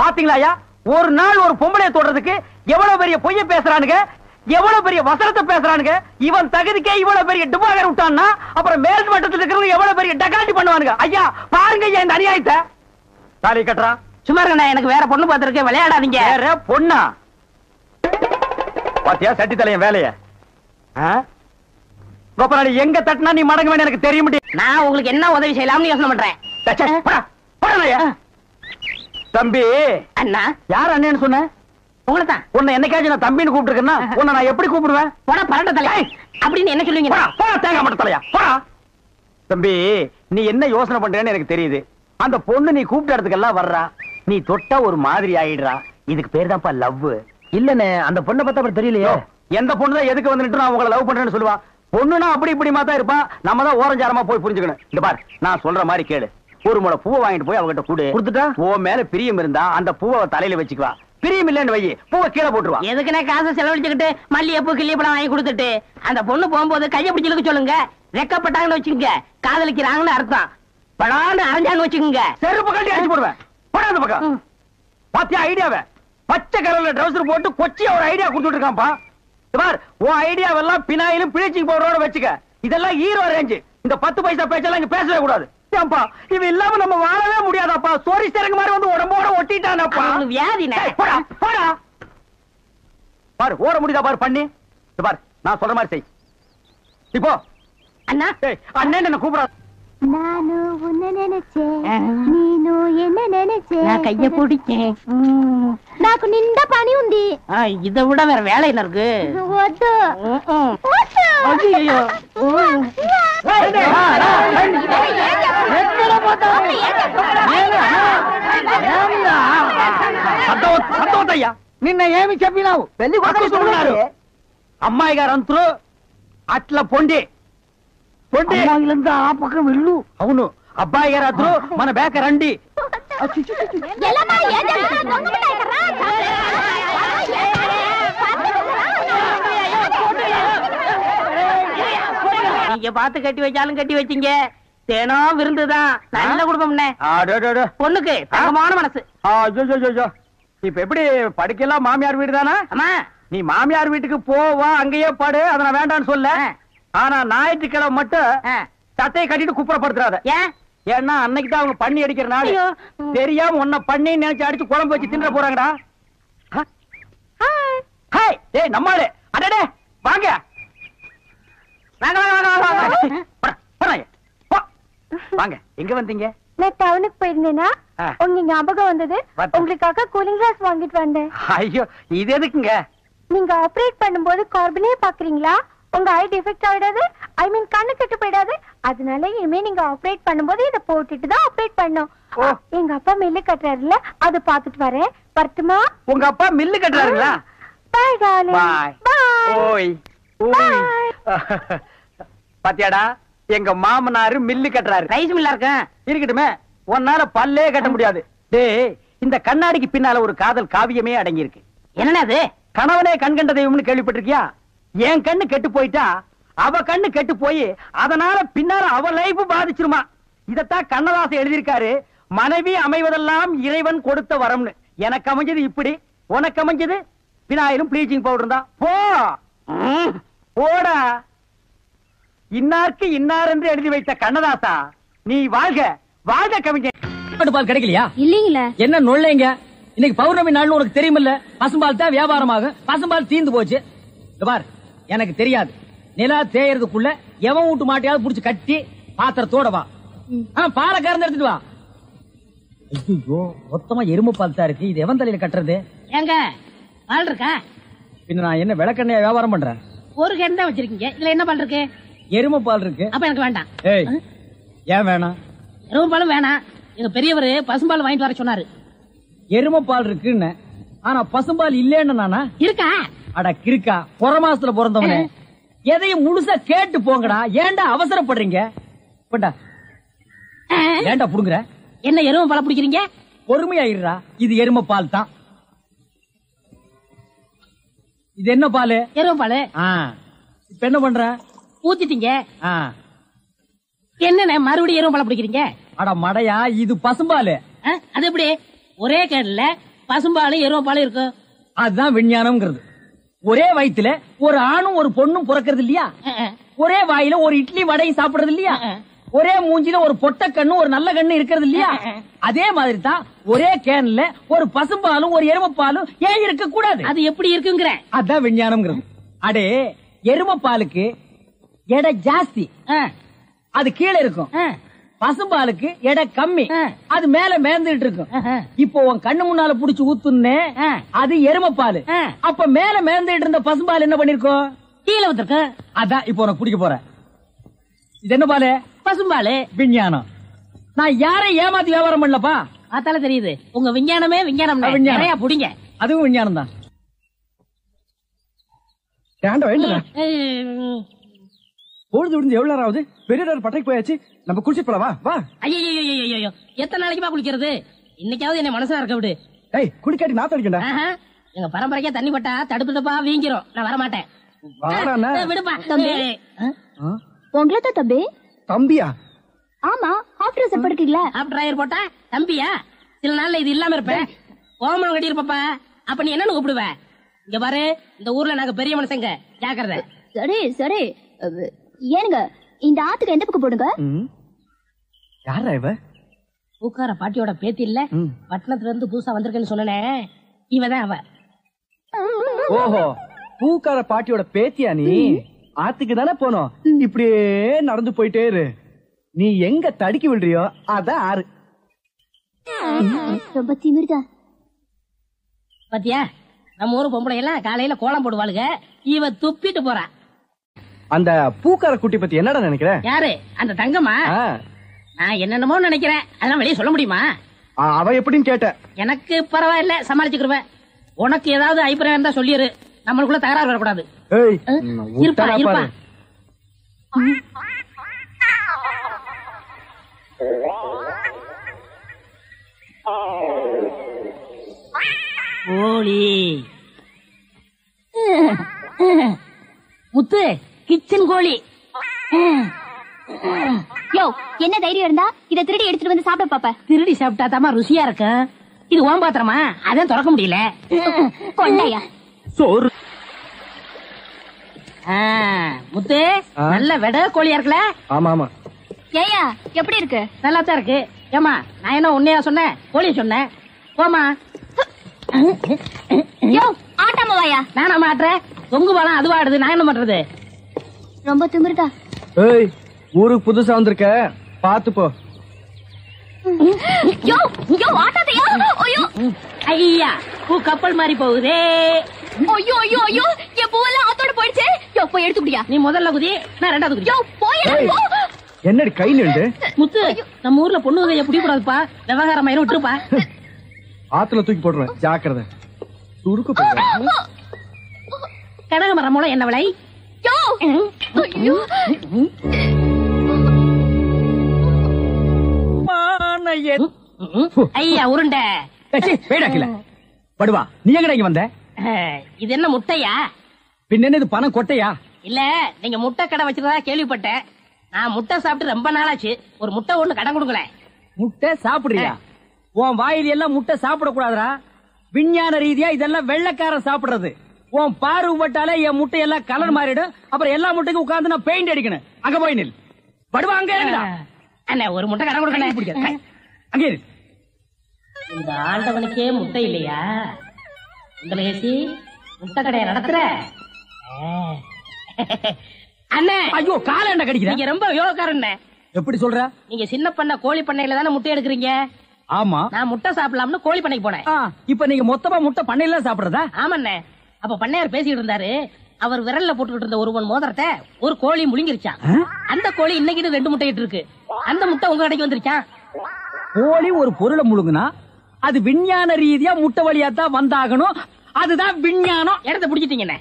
பாத்தீங்களா, ஒரு நாள் ஒரு பொம்பளைய தொடுறதுக்கு எவ்வளவு பெரிய பொய்ய பேசுறானுங்க, எவ்வளவு பெரிய வசனத்தை பேசுறானுங்க. இவன் தகுதிக்கே இவ்வளவு பெரிய டுபாகர் விட்டான்னா, அப்புறம் மேல் மட்டத்தில் இருக்கிறவங்க எவ்வளவு பெரிய டகாட்டி பண்ணுவானுங்க. ஐயா பாருங்க ஐயா இந்த அநியாயத்தை. தாலி கட்டுறா. சும்மா இருக்கண்ணே, எனக்கு வேற பொண்ணு பார்த்திருக்கேன், விளையாடாதீங்க. வேற பொண்ணா? பாத்தியா சட்டி தலையன் வேலைய? கோபாலி, எங்க தட்டினா நீ மடங்க வேண்டிய எனக்கு தெரிய முடியும். நான் உங்களுக்கு என்ன உதவி செய்யலாம்னு யோசனை பண்றேன். தம்பி. அண்ணா? யார் அண்ணன்னு சொன்ன? உங்களை தான். உன்னை என்னைக்காச்சும் நான் தம்பின்னு கூப்பிட்டுருக்கேன்னா உன்னை நான் எப்படி கூப்பிடுவேன்? போடா பரட்ட தலை அப்படின்னு என்ன சொல்லுவீங்க? போடா தேங்காய் மட்டும் தலையா, போடா. தம்பி, நீ என்ன யோசனை பண்றேன்னு எனக்கு தெரியுது. அந்த பொண்ணு நீ கூப்பிட்ட இடத்துக்கெல்லாம் வர்றா, நீ தொட்டா ஒரு மாதிரி ஆயிடுறா. இதுக்கு பேர் தான்ப்பா லவ். இல்லன்னு அந்த பொண்ணை பார்த்தா அப்புறம் தெரியலையோ. எந்த பொண்ணு தான் எதுக்கு வந்துட்டு நான் உங்களை லவ் பண்றேன்னு சொல்லுவா? பொண்ணுனா அப்படி இப்படி மாத்தா இருப்பான், நம்ம தான் ஓரஞ்சாரமா போய் புரிஞ்சுக்கணும். இந்த பார், நான் சொல்ற மாதிரி கேளு. ஒரு முளை பூவை வாங்கிட்டு போய் அவகிட்ட கூடு. கொடுத்துட்டா உன் மேல பிரியம் இருந்தா அந்த பூவை தலையில வச்சுக்குவா. பிரியம் இல்லன்னு வை, பூவை கீழே போட்டுருவா. எதுக்குன்னா காசை செலவழிச்சுக்கிட்டு மல்லிகைப்பூ கிள்ளிப்பழம் வாங்கி கொடுத்துட்டு அந்த பொண்ணு போகும்போது கையை பிடிச்சிருக்க சொல்லுங்க. ரெக்கப்பட்டாங்கன்னு வச்சுங்க, காதலிக்கிறாங்கன்னு அர்த்தம். படான்னு அரைஞ்சான்னு வச்சுக்கோங்க. செருப்பு கட்டி அடிச்சு போடுவேன். போடாத பக்கம். பாத்தியா ஐடியாவை? பச்சை கலர்ல ட்ரவுசர் போட்டு கொச்சியா ஒரு ஐடியா கொடுத்துட்டு இருக்கான்ப்பா. பார், உன் ஐடியாவெல்லாம் பினாயிலும் ப்ளீச்சிங் பவுடரோட வச்சுக்க. இதெல்லாம் ஹீரோ ரேஞ்ச். இந்த 10 பைசா பேச்செல்லாம் இங்க பேசவே கூடாது. ஏன்பா இவன் இல்லாம நம்ம வாழவே முடியாதாப்பா. சோரி ஸ்டேரிங் மாதிரி வந்து உடம்போட ஒட்டிட்டானப்பா. வியாதினே. போடா போடா. பாரு ஓட முடியுதா பாரு பண்ணி. பாரு நான் சொல்ற மாதிரி செய். இப்போ அண்ணா அண்ணன் என்ன கூப்பிடாது. நானு உன்ன நினைச்சேன், நீனு என்ன நினைச்சேன். நான் கைய பிடிச்சேன். నాకు నిండా పని ఉంది. இதை விட வேற வேலை என்ன இருக்கு? వద్దు ஐயோ సంతోషయ్యా నిన్న ఏమి చెప్పినావు? పెళ్లి కొడుకున్నారు అమ్మాయి గారు అంతరు అట్లా పొండి పొండి ఆ పక్కన వెళ్ళు. అవును అబ్బాయి గారు అంతరు మన బేక రండి. ఎల్లమ్మా ఏం చేస్తున్నావు? దొంగముండా ఇక్కడ రా. நீங்க பார்த்து கட்டி வச்சாலும் கட்டி வச்சீங்க. தினம் விருந்துதான். நல்ல குடும்பம்னே. பொண்ணுக்கு தங்கமான மனசு. இப்ப எப்படி படிக்கலாம்? மாமியார் வீடு தானா? அம்மா நீ மாமியார் வீட்டுக்கு போவா, அங்கேயே படு. அதை நான் வேண்டான்னு சொல்ல. ஆனா ஞாயிற்றுக்கிழமை மட்டும் சட்டையை கட்டிட்டு குப்புறப்படுத்துறாத. ஏன்? ஏன்னா அன்னைக்கு தான் அவங்க பண்ணி அடிக்கிற நாள். தெரியாம உன்னை பண்ணி நினைச்சு அடிச்சு குழம்பு வச்சு தின்ற போறாங்கடா. ஹாய் ஏய் நம்மாளு. அடடே வாங்க வாங்க வாங்க. எங்க வந்தீங்க? நான் டவுனுக்கு போயிருந்தேனா உங்க ஞாபகம் வந்தது. உங்களுக்காக கூலிங் கிளாஸ் வாங்கிட்டு வந்தேன். ஐயோ இது எதுக்குங்க? நீங்க ஆபரேட் பண்ணும்போது கார்பனே பாக்குறீங்களா? உங்க ஐ டிஃபெக்ட் ஆயிடாது. ஐ மீன் கண்ணு கெட்டு போயிடாது. அதனால இனிமே நீங்க ஆபரேட் பண்ணும்போது இதை போட்டுட்டு தான் ஆபரேட் பண்ணும். எங்க அப்பா மில்லு கட்டுறாருல, அதை பாத்துட்டு வரேன். வரட்டுமா? உங்க அப்பா மில்லு கட்டுறாருங்களா? பாய் டார்லிங். பாய். ஓய் ஓய். பாத்தியாடா எங்க மாமனாரு மில்லு கட்டுறாரு. ரைஸ் மில்லா இருக்க இருக்கட்டுமே. உன்னால பல்லே கட்ட முடியாது. டேய் இந்த கண்ணாடிக்கு பின்னால ஒரு காதல் காவியமே அடங்கி இருக்கு. என்னன்னா அது? கணவனே கண் கண்ட தெய்வம்னு கேள்விப்பட்டிருக்கியா? என் கண்ணு கெட்டு போயிட்டா அவ கண்ணு கெட்டு போய் அதனால பின்னால அவ லைஃப் பாதிச்சிருமா. இதத்தான் கண்ணதாசன் எழுதியிருக்காரு. மனைவி அமைவதெல்லாம் இறைவன் கொடுத்த வரம்னு. எனக்கு அமைஞ்சது இப்படி, உனக்கு அமைஞ்சது பினாயிலும் ப்ளீச்சிங் பவுடர் தான். போ போடா. இன்னாருக்கு இன்னார் என்று எழுதி வைத்த கண்ணதாசா நீ வாழ்க வாழ்க கவிஞர். பால் கிடைக்கலையா? இல்லீங்களே. என்ன நொல்லைங்க? இன்னைக்கு பௌர்ணமி நாள்னு உனக்கு தெரியுமில்ல? பசும்பால் தான் வியாபாரமாகும். பசும்பால் தீந்து போச்சு. பார் எனக்கு தெரியாது. நிலா தேயறதுக்குள்ள எவன் வீட்டு மாட்டையாவது புடிச்சு கட்டி பாத்திரத்தோட வா. பாலை கறந்து எடுத்துட்டு வா. ஐயோ மொத்தமா எருமை பால் தான் இருக்கு. இது எவன் தலையில கட்டுறது? ஏங்க பால் இருக்கா? பின்ன நான் என்ன விளக்கெண்ணையா வியாபாரம் பண்றேன்? ஒரு கேன் தான் வச்சிருக்கீங்க. இதுல என்ன பால் இருக்கு? எருமை பால் இருக்கு. அப்ப எனக்கு வேண்டாம். ஏய் ஏன் வேணாம்? எருமை பாலும் வேணாம். எங்க பெரியவர் பசும்பால் வாங்கிட்டு வர சொன்னாரு. எருமை பால் இருக்குன்னு, ஆனா பசும்பால் இல்லேன்னு நானா? இருக்கா? அட கிறுக்கா, புற மாசத்துல பிறந்தவனே, எதையும் முழுசா கேட்டு போங்கடா. ஏன்டா அவசரப்படுறீங்க? போண்டா ஏன்டா புடுங்குற? என்ன எருமை பால் பிடிக்கிறீங்க? பொறுமையாயிடுறா. இது எருமை பால் தான். இது என்ன பால்? எருமை பால். இப்ப என்ன பண்ற? ஊத்திட்டீங்க. என்ன மறுபடியும் எருமை பால் பிடிக்கிறீங்க? அட மடையா, இது பசும்பால். அது எப்படி ஒரே கேன்ல பசும்பாலும் எருமை பாலும் இருக்கும்? அதுதான் விஞ்ஞானம்ங்கிறது. ஒரே வயித்துல ஒரு ஆணும் ஒரு பொண்ணும் பிறக்கிறது இல்லையா? ஒரே வாயில ஒரு இட்லி வடையும் சாப்பிடுறது இல்லையா? ஒரே மூஞ்சில ஒரு பொட்ட கண்ணு ஒரு நல்ல கண்ணு இருக்கிறது இல்லையா? அதே மாதிரி தான் ஒரே கேன்ல ஒரு பசும்பாலும் ஒரு எருமைப்பாலும் ஏன் இருக்க கூடாது? அது எப்படி இருக்குங்கிற? அதான் விஞ்ஞானம்ங்கிறது. அடே எருமைப்பாலுக்கு எடை ஜாஸ்தி, அது கீழே இருக்கும். பசும்பாலுக்கு எடை கம்மி, அது மேல மேந்துட்டு இருக்கும். இப்போ உன் கண்ணு முன்னால புடிச்சு ஊத்துனே, அது எருமைப்பால். அப்ப மேல மேந்துட்டு இருந்த பசும்பால் என்ன பண்ணிருக்கோம்? கீழே ஊத்திருக்கு. அதான் இப்போ உனக்கு குடிக்க போற. இது என்ன பாலு? பசும்பாலு. விஞ்ஞானம். நான் யாரையும் ஏமாத்தி வியாபாரம் பண்ணலப்பா. அதால தெரியுது உங்க விஞ்ஞானமே விஞ்ஞானம். நிறைய புடிங்க. அதுவும் விஞ்ஞானம் தான். பொழுது விடுந்து எவ்வளவு நேரம் ஆகுது? பெரிய பட்டைக்கு போயாச்சு. நம்ம குளிச்சு போலவா? வா. ஐயோ எத்தனை நாளைக்குமா குளிக்கிறது? இன்னைக்காவது என்ன மனசா இருக்க விடு. ஏய் குளிக்காட்டி நான் தடிக்கண்டா. எங்க பரம்பரைக்கா தண்ணி பட்டா தடுப்பு தப்பா வீங்கிரும். நான் வர மாட்டேன். விடுப்பா. உங்களை தான் தம்பி. தம்பியா? ஆமா, ஹாஃப் ட்ரெஸ் போட்டுக்கீங்களா? ஹாஃப் டிரைவர் போட்டா தம்பியா? சில நாள்ல இது இல்லாம இருப்பேன். ஓமனம் கட்டி இருப்பப்பா. அப்ப நீ என்னன்னு கூப்பிடுவ? இங்க பாரு, இந்த ஊர்ல நாங்க பெரிய மனுஷங்க, ஜாக்கிரதை. சரி சரி. ஏனுங்க இந்த ஆத்துக்கு எந்த பக்கம் போடுங்க? யாரா இவ? பூக்கார பாட்டியோட பேத்தி இல்ல, பட்டணத்துல இருந்து புதுசா வந்திருக்கேன்னு சொன்னேன், இவதான் அவ. ஓஹோ, பூக்கார பாட்டியோட பேத்தியா நீ? ஆத்துக்கு தானே போனோம். இப்படியே நடந்து போயிட்டே இரு. நீ எங்க தடுக்கி விடுறியோ அதான் ஆறு. ரொம்ப திமிர்தா. பாத்தியா, நம்ம ஊரு பொம்பளை எல்லாம் காலையில கோலம் போடுவாளுங்க, இவ துப்பிட்டு போறா. அந்த பூக்கார குட்டி பத்தி என்னடா நினைக்கிற? யாரு? அந்த தங்கம்மா? நான் என்னென்னமோ நினைக்கிறேன், அதெல்லாம் வெளியே சொல்ல முடியுமா? அவ எப்படின்னு கேட்ட. எனக்கு பரவாயில்ல, சமாளிச்சுக்கிருவேன். உனக்கு ஏதாவது அபிப்பிராயம் இருந்தா சொல்லிரு, நம்மளுக்குள்ள தகராறு வரக்கூடாது. இருப்பா இருப்பா. கோழி முத்து, கிச்சன் கோழி. யோ, என்ன தைரியம் இருந்தா இத திருடி எடுத்துட்டு வந்து சாப்பிட பாப்ப? திருடி சாப்பிட்டா தாமா ருசியா இருக்கும். இது ஓம் பாத்திரமா, அதான் திறக்க முடியல. கொண்டையா சோறு. முத்து, நல்ல வெட கோழியா இருக்குல்ல? ஆமா ஆமா. ஏயா எப்படி இருக்கு? நல்லா தான் இருக்கு. ஏமா, நான் என்ன உன்னையா சொன்னேன், கோழிய சொன்னேன். போமா. யோ, ஆட்டாம வாயா. நானா மாட்டுறேன்? தொங்கு பாலம் அதுவா ஆடுது, நான் என்ன பண்றது? ரொம்ப திமிர்தா. ஏய், ஊருக்கு புதுசா வந்திருக்க, பாத்து போ. யோ யோ, ஆட்டாதையா. ஐயோ ஐயா, பூ கப்பல் மாதிரி போகுதே. ஐயோ ஐயோ ஐயோ, என் பூவெல்லாம் ஆத்தோட போயிடுச்சு. யோ, போய் எடுத்துக்கிட்டியா? நீ முதல்ல குதி, நான் ரெண்டாவது குதி. யோ, போய் என்னடி கை நின்று? முத்து, நம்ம ஊர்ல பொண்ணு கைய பிடிக்க கூடாதுப்பா, விவகாரம் ஆயிரம் விட்டுருப்பா. ஆத்துல தூக்கி போடுறேன், ஜாக்கிரதை. துருக்கு போடுறேன். கனகமரம் மூலம் என்ன விலை? யோ ஐயோ. ஐயா உருண்டை. படுவா, நீ எங்கடா இங்க வந்த? இது என்ன முட்டையா? பின்ன என்ன இது பணம் கொட்டையா? இல்ல, நீங்க முட்டை கடை வச்சிருந்தா கேள்விப்பட்டேன். நான் முட்டை சாப்பிட்டு ரொம்ப நாளாச்சு, ஒரு முட்டை ஒண்ணு கடன் கொடுங்களேன். முட்டை சாப்பிடுறியா? உன் வாயில எல்லாம் முட்டை சாப்பிட கூடாதுரா. விஞ்ஞான ரீதியா இதெல்லாம் வெள்ளைக்காரன் சாப்பிடுறது. உன் பார்வை பட்டாலே என் முட்டை எல்லாம் கலர் மாறிடும். அப்புறம் எல்லா முட்டைக்கும் உட்கார்ந்து நான் பெயிண்ட் அடிக்கணும். அங்க போய் நில். படுவா, அங்க அண்ணா, ஒரு முட்டை கடன் கொடுக்கணும். அங்கே இந்த ஆண்டவனுக்கே முட்டை இல்லையா? உங்களை ஏசி முட்டை கடையை நடத்துற அண்ணே. ஐயோ, காலாண்ட கடிக்கிறேன். நீங்க ரொம்ப யோகக்காரன். எப்படி சொல்ற? நீங்க சின்ன பண்ண கோழி பண்ணையில தானே முட்டை எடுக்கிறீங்க? ஆமா. நான் முட்டை சாப்பிடலாம்னு கோழி பண்ணைக்கு போனேன். இப்ப நீங்க மொத்தமா முட்டை பண்ணையில சாப்பிடுறதா? ஆமாண்ணே. அப்ப பண்ணையார் பேசிட்டு இருந்தாரு. அவர் விரல்ல போட்டுக்கிட்டு இருந்த ஒருவன் மோதிரத்தை ஒரு கோழி முழுங்கிருச்சான். அந்த கோழி இன்னைக்கு 2 முட்டை இட்டு இருக்கு. அந்த முட்டை உங்க கடைக்கு வந்துருச்சான். கோழி ஒரு பொருளை முழுங்குனா அது விஞ்ஞான ரீதியா முட்டை வழியா தான் வந்தாகணும். அதுதான் விஞ்ஞானம். இடத்த பிடிச்சிட்டீங்கண்ணே.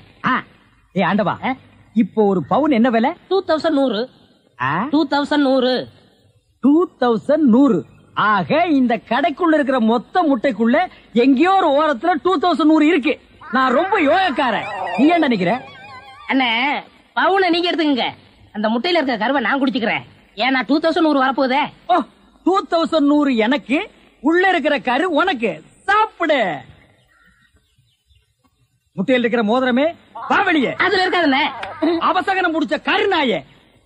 ஏ ஆண்டவா, இப்போ ஒரு பவுன் என்ன விலை? 2100. 2100. 2100. ஆக இந்த கடைக்குள்ள இருக்கிற மொத்த முட்டைக்குள்ள எங்கேயோ ஒரு ஓரத்துல 2100 இருக்கு. நான் ரொம்ப யோகக்காரன். நீ என்ன நினைக்கிற? அண்ணே, பவுனை நீங்க எடுத்துக்கங்க, அந்த முட்டையில இருக்க கருவை நான் குடிச்சுக்கிறேன். ஏன்னா 2100 வரப்போதே. 2100 எனக்கு, உள்ள இருக்கிற கரு உனக்கு. சாப்பிடு. முட்டையில் இருக்கிற மோதிரமே வா வெளியே. அதுல இருக்காதுண்ணே. அவசகனம் முடிச்ச கருநாயே,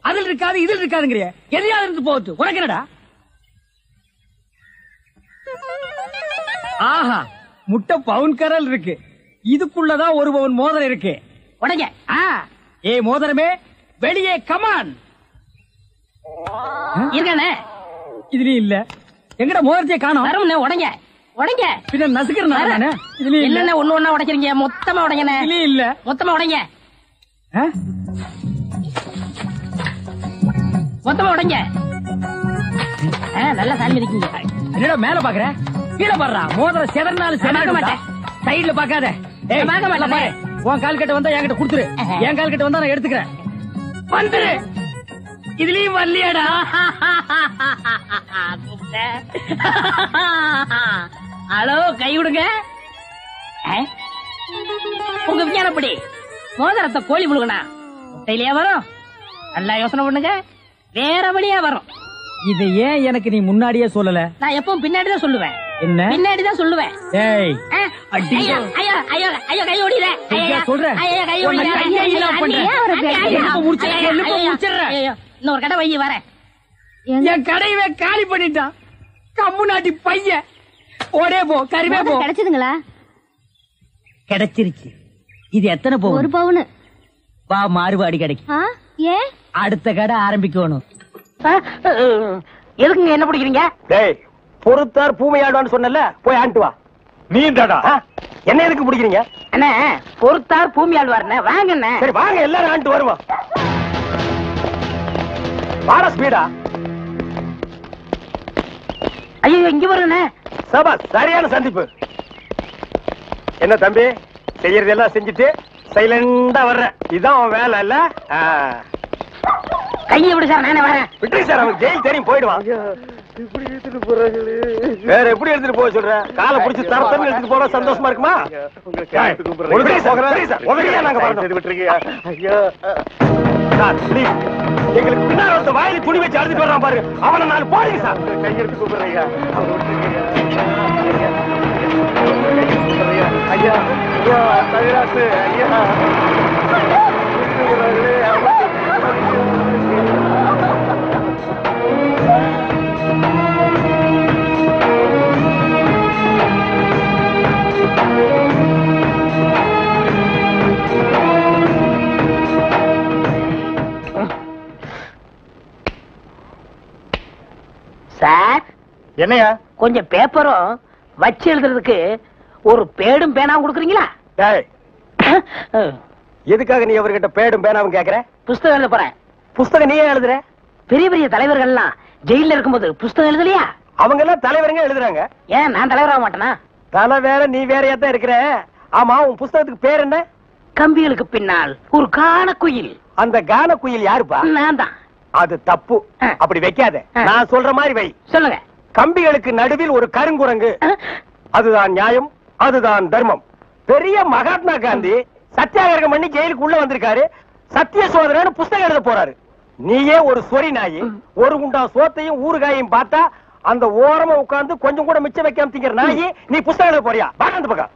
அதுல இருக்காது இதுல இருக்காதுங்கிறிய. எதையாவது இருந்து போட்டு உனக்கு என்னடா? ஆஹா, முட்டை பவுன் கரல் இருக்கு. இதுக்குள்ளதான் ஒரு பவுன் மோதிரம் இருக்கு. உடைங்க. ஏ மோதிரமே, வெளியே கமான். இருக்கானே, இதுலயும் இல்ல. எங்கட மோதிரத்தை காணோம். வரும்ண்ணே. உடைங்க உடைங்க. பின்ன நசுக்கிறேன். இதுலயும் இல்ல. ஒண்ணு ஒண்ணா உடைக்கிறீங்க. மொத்தமா உடைங்கண்ணே. இதுலயும் இல்ல. மொத்தமா உடைங்க. மொத்தமா உடைங்க. நல்லா சாமி இருக்கீங்க. என்னடா மேல பாக்குற? கீழே பாடுறா. மோதிரம் செதறனாலும் செதற மாட்டேன். சைடுல பாக்காத. பார்க்க மாட்டேன். உன் கால் கட்ட வந்தா என்கிட்ட குடுத்துரு. என் கால் கட்ட வந்தா நான் எடுத்துக்கிறேன். வந்துரு. இதுலயும் வரலையாடா? ஹலோ, கை விடுங்க. உங்க விஞ்ஞானப்படி மோதிரத்தை கோழி முழுகனா முட்டையிலேயே வரும்? நல்லா யோசனை பண்ணுங்க. வேற வழியா வரும். இத ஏன் எனக்கு நீ முன்னாடியே சொல்லல? நான் எப்பவும் பின்னாடிதான் சொல்லுவேன். என்ன? பின்னாடிதான் சொல்லுவேன். ஏய் அடி ஐயோ ஐயோ ஐயோ கை ஓடிறே. ஐயா சொல்றேன். ஐயோ கை ஓடிறே. கையை இல்ல பண்ணு. எழுப்ப முடிச்சிடுறேன். இன்னொரு கடை வையி வரேன். என் கடையவே காலி பண்ணிட்டான். கம்முனாட்டி பையன். ஓடே போ, கறிவே போ. கிடைச்சதுங்களா? கிடைச்சிருச்சு. இது எத்தனை பவுன்? 1 பவுன். வா மாறுபாடி கடைக்கு. ஏன்? அடுத்த கடை ஆரம்பிக்கணும். எதுக்குங்க என்ன பிடிக்கிறீங்க? டேய் பொறுத்தார் பூமையாடுவான்னு சொன்னல, போய் ஆண்டு வா. நீ தாடா என்ன எதுக்கு பிடிக்கிறீங்க? அண்ணே பொறுத்தார் பூமி ஆழ்வார்ண்ணே, வாங்கண்ணே. சரி வாங்க, எல்லாரும் ஆண்டு வருவோம். வாடா ஸ்பீடா. ஐயோ இங்க வருண்ணே. சபா சரியான சந்திப்பு. என்ன தம்பி, செய்யறதெல்லாம் செஞ்சுட்டு சைலண்டா வர்ற, இதான் அவன் வேலை இல்ல? கையை விடு சார், நானே வரேன். விட்டு சார், அவன் ஜெயில் தெரியும் போயிடுவான். வேற எப்படி எடுத்துட்டு போக சொல்ற? காலை பிடிச்சி தரத்தன்னு எடுத்துட்டு போனா சந்தோஷமா இருக்குமா? எங்களுக்கு பின்னாடி ஒருத்த வாயில துணி வச்சு அழுதுட்டு வர்றான் பாரு, அவனை நாலு போடுங்க சார். கையெடுத்து கூப்பிடுறீங்க ஐயா. ஐயா தவிராசு ஐயா. சார் என்னையா? கொஞ்சம் பேப்பரும் வச்சு எழுதுறதுக்கு ஒரு பேடும் பேனாவும் கொடுக்குறீங்களா? எதுக்காக நீ அவர்கிட்ட பேடும் பேனாவும் கேக்குற? புஸ்தகம் எழுத போறேன். புஸ்தகம் நீயே எழுதுற? பெரிய பெரிய தலைவர்கள் எல்லாம் ஜெயில இருக்கும்போது புஸ்தகம் எழுதலையா? அவங்க எல்லாம் தலைவருங்க எழுதுறாங்க. ஏன் நான் தலைவராக மாட்டேனா? தலை வேற நீ வேறையா தான் இருக்கிற. ஆமா, உன் புஸ்தகத்துக்கு பேர் என்ன? கம்பிகளுக்கு பின்னால் ஒரு கான குயில். அந்த கான குயில் யாருப்பா? நான் தான். அது தப்பு, அப்படி வைக்காத. நான் சொல்ற மாதிரி வை. சொல்லுங்க. கம்பிகளுக்கு நடுவில் ஒரு கருங்குரங்கு, அதுதான் நியாயம், அதுதான் தர்மம். பெரிய மகாத்மா காந்தி சத்தியாகிரகம் பண்ணி ஜெயிலுக்கு உள்ள வந்திருக்காரு. சத்திய சோதனைன்னு புஸ்தகம் எழுத போறாரு. நீயே ஒரு சொரி நாயி, ஒரு குண்டா சோத்தையும் ஊறுகாயையும் பார்த்தா அந்த ஓரமா உட்கார்ந்து கொஞ்சம் கூட மிச்சம் வைக்காம திங்கிற நாயி, நீ புஸ்தகம் எழுத போறியா? பாக்க பக்கம்.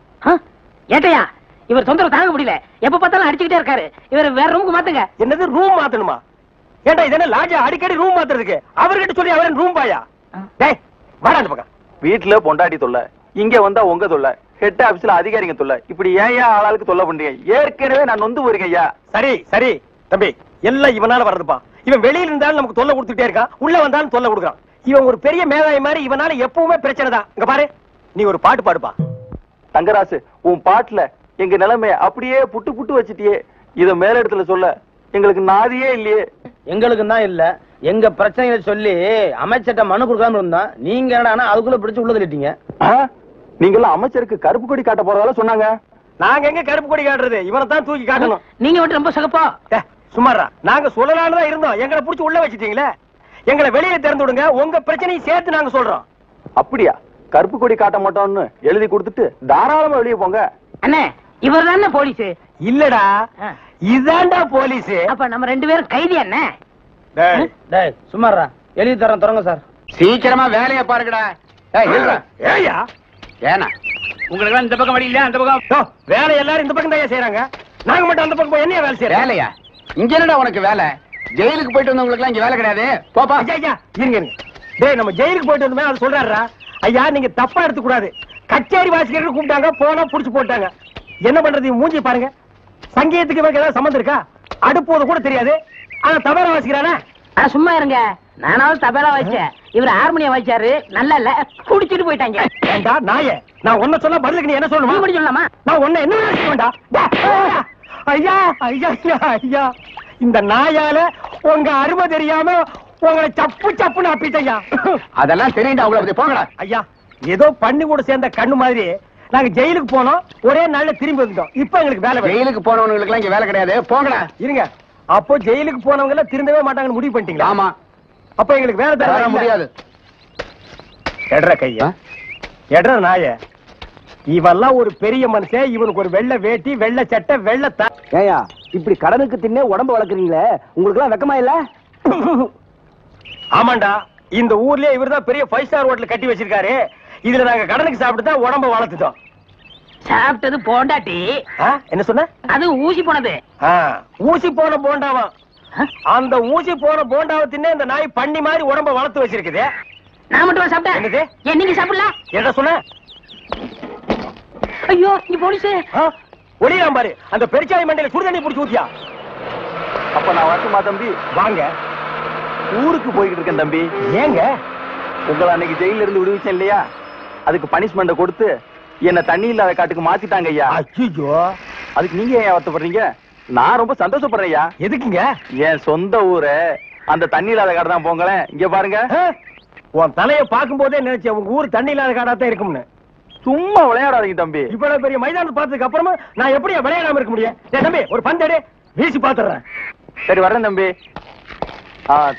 ஏட்டையா, இவர் தொந்தரவு தாங்க முடியல. எப்ப பார்த்தாலும் அடிச்சுக்கிட்டே இருக்காரு. இவர் வேற ரூமுக்கு மாத்துங்க. என்னது ரூம் மாத்தணுமா? ஏண்டா இது என்ன லாட்ஜா அடிக்கடி ரூம் மாத்துறதுக்கு? அவர்கிட்ட சொல்லி அவரே ரூம் பாயா? டேய் வாடா அந்த பக்கம். வீட்டுல பொண்டாட்டி தொல்லை, இங்க வந்தா உங்க தொல்லை, ஹெட் ஆபீஸ்ல அதிகாரிங்க தொல்லை, இப்படி ஏன் ஆளாளுக்கு தொல்லை பண்றீங்க? ஏற்கனவே நான் நொந்து போயிருக்கேன் ஐயா. சரி சரி தம்பி, எல்லாம் இவனால வர்றதுப்பா. இவன் வெளியில இருந்தாலும் நமக்கு தொல்லை கொடுத்துட்டே இருக்கான், உள்ள வந்தாலும் தொல்லை கொடுக்குறான். இவன் ஒரு பெரிய மேதாவி மாதிரி, இவனால எப்பவுமே பிரச்சனை தான். இங்க பாரு, நீ ஒரு பாட்டு பாடுப்பா. தங்கராசு, உன் பாட்டுல எங்க நிலைமைய அப்படியே புட்டு புட்டு வச்சிட்டியே. இத மேல இடத்துல சொல்ல எங்களுக்கு நாதியே இல்லையே. எங்களுக்கு தான் இல்ல, எங்க பிரச்சனைகளை சொல்லி அமைச்சர்ட்ட மனு கொடுக்காம இருந்தா நீங்க என்னடா அதுக்குள்ள பிடிச்சு உள்ள தள்ளிட்டீங்க. நீங்க எல்லாம் அமைச்சருக்கு கருப்பு கொடி காட்ட போறதால சொன்னாங்க. நாங்க எங்க கருப்பு கொடி காட்டுறது? இவனை தான் தூக்கி காட்டணும். நீங்க மட்டும் ரொம்ப சகப்பா. சுமாரா நாங்க சொல்லலாம்னு தான் இருந்தோம், எங்களை புடிச்சு உள்ள வச்சிட்டீங்களே. எங்களை வெளியே திறந்து விடுங்க, உங்க பிரச்சனையை சேர்த்து நாங்க சொல்றோம். அப்படியா? கருப்பு கொடி காட்ட மாட்டோம்னு எழுதி கொடுத்துட்டு தாராளமா வெளியே போங்க. அண்ணே, இவர் தானே போலீஸ்? இல்லடா, இதாண்டா போலீஸ். அப்ப நம்ம 2 பேரும் கைதி அண்ணே. டேய் சும்மாறா, எழுதி தரேன் தொடங்க சார். சீக்கிரமா வேலையை பாருங்கடா. ஏயா ஏனா உங்களுக்கு இந்த பக்கம் வழி இல்ல, அந்த பக்கம் வேலை எல்லாரும் இந்த பக்கம் தான் செய்யறாங்க. நாங்க மட்டும் அந்த பக்கம் போய் என்ன வேலை செய்யறோம்? வேலையா? இங்க என்னடா உனக்கு வேலை? ஜெயிலுக்கு போயிட்டு வந்தவங்களுக்கு எல்லாம் இங்க வேலை கிடையாது. போப்பா. ஐயா இருங்க. டேய் நம்ம ஜெயிலுக்கு போயிட்டு வந்தோமே, அது சொல்றாருடா. ஐயா நீங்க தப்பா எடுத்துக்க கூடாது. கச்சேரி வாசிக்கிறதுக்கு கூப்பிட்டாங்க, போனா புடிச்சு போட்டாங்க. என்ன பண்றது? மூஞ்சி பாருங்க. சங்கீதத்துக்கு இவருக்கு ஏதாவது சம்பந்தம் இருக்கா? அடுப்போது கூட தெரியாது, ஆனா தபேலா வாசிக்கிறானே. ஆனா சும்மா இருங்க, நானாவது தபேலா வாய்ச்சேன், இவர் ஹார்மோனியம் வாய்ச்சாரு. நல்லா இல்ல, குடிச்சிட்டு போயிட்டாங்க. ஏண்டா நாயே, நான் ஒன்ன சொல்ல பதிலுக்கு நீ என்ன சொல்லணுமா? நீ சொல்லலாமா? நான் ஒன்ன என்ன வேண்டா. ஐயா ஐயா ஐயா, இந்த நாயால உங்க அருமை தெரியாம உங்களை சப்பு சப்புன்னு அப்பிட்டையா. அதெல்லாம் தெரியுண்டா, அவ்வளவு போங்கடா. ஐயா ஏதோ பண்ணி கூட சேர்ந்த கண்ணு மாதிரி நாங்க ஜெயிலுக்கு போனோம், ஒரே நாள்ல திரும்பி வந்துட்டோம். இப்ப எங்களுக்கு வேலை. ஜெயிலுக்கு போனவங்களுக்கு எல்லாம் இங்க வேலை கிடையாது, போங்கடா. இருங்க, அப்போ ஜெயிலுக்கு போனவங்க எல்லாம் திருந்தவே மாட்டாங்கன்னு முடிவு பண்ணிட்டீங்களா? ஆமா. அப்ப எங்களுக்கு வேலை தர முடியாது. எட்ற கையா, எட்ற நாய. இவெல்லாம் ஒரு பெரிய மனுஷன், இவனுக்கு ஒரு வெள்ளை வேட்டி, வெள்ளை சட்டை, வெள்ளை ஏயா இப்படி கடனுக்கு தின்னே உடம்ப வளர்க்குறீங்களே, உங்களுக்கு எல்லாம் வெக்கமா இல்ல? ஆமாண்டா, இந்த ஊர்லயே இவர்தான் பெரிய 5 ஸ்டார் ஹோட்டல் கட்டி வச்சிருக்காரு. இதுல நாங்க கடனுக்கு சாப்பிட்டு தான் உடம்ப வளர்த்துட்டோம். சாப்பிட்டது போண்டாட்டி. என்ன சொன்ன? அது ஊசி போனது. ஊசி போன போண்டாவா? அந்த ஊசி போன போண்டாவை தின்னே இந்த நாய் பண்ணி மாதிரி உடம்ப வளர்த்து வச்சிருக்குது. நான் மட்டும் சாப்பிட்டேன். என்னது? ஏன் நீங்க சாப்பிடலாம்? என்ன சொன்ன? ஐயோ நீ போலீஸ். ஒளியாம் பாரு. அந்த பெருச்சாய் மண்டையில சுடுதண்ணி புடிச்சு ஊத்தியா? அப்ப நான் வரட்டுமா தம்பி? வாங்க. ஊருக்கு போய்கிட்டு இருக்கேன் தம்பி. ஏங்க? உங்களை அன்னைக்கு ஜெயில இருந்து விடுவிச்சேன் இல்லையா, அதுக்கு பனிஷ்மெண்ட் கொடுத்து என்ன தண்ணி இல்லாத காட்டுக்கு மாத்திட்டாங்க ஐயா. ஐயோ, அதுக்கு நீங்க ஏன் வருத்தப்படுறீங்க? நான் ரொம்ப சந்தோஷப்படுறேன் ஐயா. எதுக்குங்க? என் சொந்த ஊரு அந்த தண்ணி இல்லாத காடு தான். போங்களேன், இங்க பாருங்க. உன் தலைய பாக்கும் போதே நினைச்சேன் உங்க ஊர் தண்ணி இல்லாத காடா தான் இருக்கும்னு. சும்மா விளையாடாதீங்க தம்பி. இவ்வளவு பெரிய மைதானத்தை பார்த்ததுக்கு அப்புறமா நான் எப்படி விளையாடாம இருக்க முடியும்? தம்பி ஒரு பந்தேடு வீசி பாத்துறேன். சரி வரேன் தம்பி.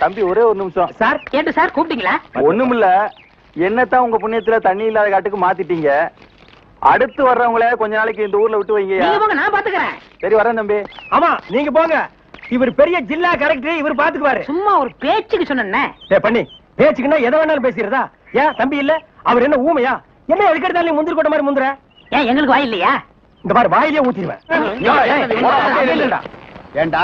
தம்பி ஒரே ஒரு நிமிஷம். சார் கேட்டு சார் கூப்பிட்டீங்களா? ஒண்ணுமில்ல, என்னத்தான் உங்க புண்ணியத்துல தண்ணி இல்லாத காட்டுக்கு மாத்திட்டீங்க. அடுத்து வர்றவங்கள கொஞ்ச நாளைக்கு இந்த ஊர்ல விட்டு வைங்க. நான் பாத்துக்கிறேன். சரி வரேன் தம்பி. ஆமா நீங்க போங்க. இவர் பெரிய ஜில்லா கலெக்டர், இவர் பாத்துக்குவாரு. சும்மா ஒரு பேச்சுக்கு சொன்னேன். பண்ணி பேச்சுக்குன்னா எதை வேணாலும் பேசிடுறதா? ஏன் தம்பி இல்ல? அவர் என்ன ஊமையா? என்ன எதுக்கெடுத்தாலும் முந்திரி கொட்ட மாதிரி முந்துற? ஏன் எங்களுக்கு வாய் இல்லையா? இந்த மாதிரி வாயிலே ஊத்திடுவேன். ஏண்டா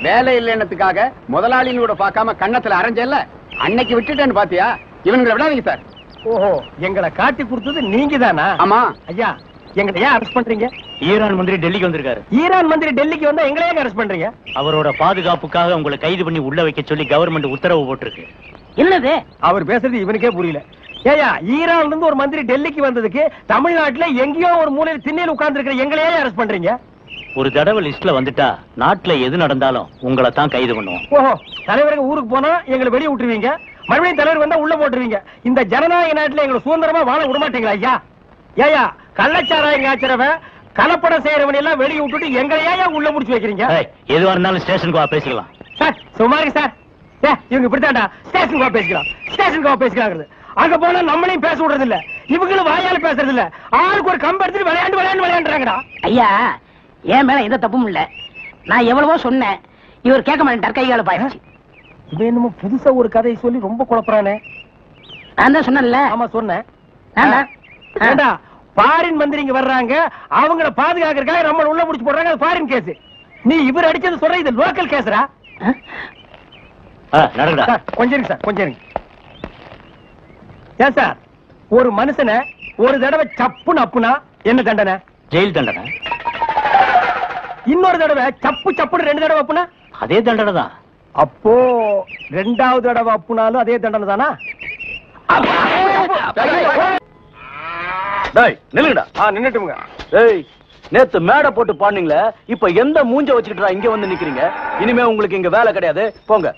வேலை இல்லைன்னதுக்காக முதலாளின்னு கூட பார்க்காம கண்ணத்துல அரைஞ்சல்ல, அன்னைக்கு விட்டுட்டேன்னு பாத்தியா? இவங்களை விடாதீங்க சார். ஓஹோ, எங்களை காட்டி கொடுத்தது நீங்க தானா? ஆமா ஐயா. எங்களை ஏன் அரெஸ்ட் பண்றீங்க? ஈரான் மந்திரி டெல்லிக்கு வந்திருக்காரு. ஈரான் மந்திரி டெல்லிக்கு வந்தா எங்களை ஏன் அரெஸ்ட் பண்றீங்க? அவரோட பாதுகாப்புக்காக உங்களை கைது பண்ணி உள்ள வைக்க சொல்லி கவர்மெண்ட் உத்தரவு போட்டிருக்கு. என்னது அவர் பேசுறது இவனுக்கே புரியல. ஏயா, ஈரான்ல இருந்து ஒரு மந்திரி டெல்லிக்கு வந்ததுக்கு தமிழ்நாட்டுல எங்கேயோ ஒரு மூலையில் திண்ணையில் உட்கார்ந்து இருக்கிற எங்களையே அரெஸ்ட் பண்றீங்க? ஒரு தடவை லிஸ்ட்ல வந்துட்டா நாட்டுல எது நடந்தாலும் உங்களை தான் கைது பண்ணுவோம். ஓஹோ, தலைவருக்கு ஊருக்கு போனா எங்களை வெளியே விட்டுருவீங்க, மறுபடியும் தலைவர் வந்தா உள்ள போட்டுருவீங்க. இந்த ஜனநாயக நாட்டுல எங்களை சுதந்திரமா வாழ விட மாட்டீங்களா ஐயா? ஏயா, கள்ளச்சாராயம் காய்ச்சறவன் கலப்படம் செய்யறவன் எல்லாம் வெளியே விட்டுட்டு எங்களையா உள்ள முடிச்சு வைக்கிறீங்க? எதுவா இருந்தாலும் ஸ்டேஷனுக்கு வா பேசிக்கலாம். சார் சுமாருக்கு சார். இவங்க இப்படித்தாண்டா ஸ்டேஷனுக்கு வா பேசிக்கலாம், ஸ்டேஷனுக்கு வா பேசிக்கலாம். அங்க போனா நம்மளையும் பேச விடுறது இல்ல, இவங்களும் வாயால பேசுறது இல்ல. ஆளுக்கு ஒரு கம்பு எடுத்துட்டு விளையாண்டுறாங்கடா. ஐயா, என் மேல எந்த தப்பும் இல்ல. நான் எவ்வளவோ சொன்னேன், இவர் கேட்க மாட்டேன். கைகால பாயிடுச்சு. இவன் என்னமோ புதுசா ஒரு கதையை சொல்லி ரொம்ப குழப்பறானே. நான் தான் சொன்னேன்ல. ஆமா சொன்னேன். பாரின் மந்திரி இங்க வர்றாங்க, அவங்கள பாதுகாக்கிறதுக்காக நம்ம உள்ள முடிச்சு போடுறாங்க. அது பாரின் கேஸ். நீ இவர் அடிச்சது சொல்ற இது லோக்கல் கேஸ்ரா? நடக்குதா? கொஞ்சம் சார், கொஞ்சம் ஏன் சார், ஒரு மனுஷனை ஒரு தடவை சப்புன்னு அப்புனா என்ன தண்டனை? ஜெயில் தண்டனை. இன்னொரு தடவை சப்பு சப்புன்னு 2 தடவை அப்புனா அதே தண்டனை தான். அப்போ 2வது தடவை அப்புனாலும் அதே தண்டனை தானா? நில்லுங்கடா. நின்னுட்டுங்க. நேத்து மேடை போட்டு பாடுனீங்களே, இப்ப எந்த மூஞ்ச வச்சுக்கிட்டு இங்க வந்து நிக்கிறீங்க? இனிமே உங்களுக்கு இங்க வேலை கிடையாது, போங்க.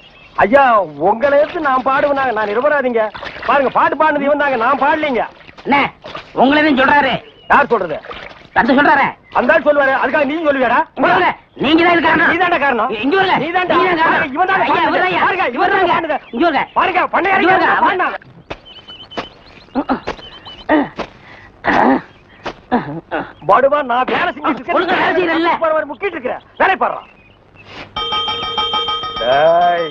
ஐயா, உங்களை நான் பாடுவேனாங்க, நான் நிரபராதிங்க. பாருங்க, பாட்டு பாடுனது இவன் தாங்க, நான் பாடலீங்க. என்ன உங்களே சொல்றாரு? யார் சொல்றது? தந்து சொல்றாரு. அந்த ஆள் சொல்லுவாரு, அதுக்காக நீ சொல்லுவியாடா? நீங்க தான் காரணம். நீ தான்டா காரணம். இங்க வரல. நீ தான்டா காரணம். இவன் தான் ஐயா, இவர்தான். பாருங்க, இவன் தான் பாடுனது. இங்க வரல. பாருங்க, பண்ணையாரிங்க பாடுனா. பாடுவா, நான் வேலை செஞ்சிட்டு இருக்கேன். ஒழுங்கா வேலை செய்யறல்ல. பாடுவார் முக்கிட்டு இருக்கற. வேலை பாடுறான். டேய்.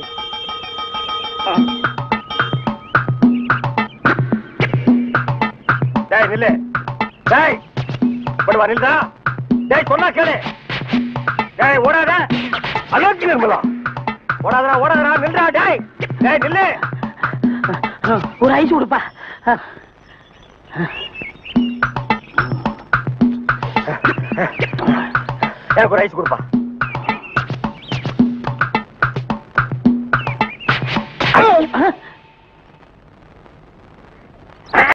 டேய் நில்லு. டேய். பாடுவா நில்லுடா. டேய் சொன்னா கேளு. டேய் ஓடாத. அலோக்கி நிர்மலா. ஓடாதடா, ஓடாதடா, நில்லுடா டேய். டேய் நில்லு. ஒரு ஐஸ் கொடுப்பா. எனக்கு ஒரு ஐஸ் கொடுப்பா.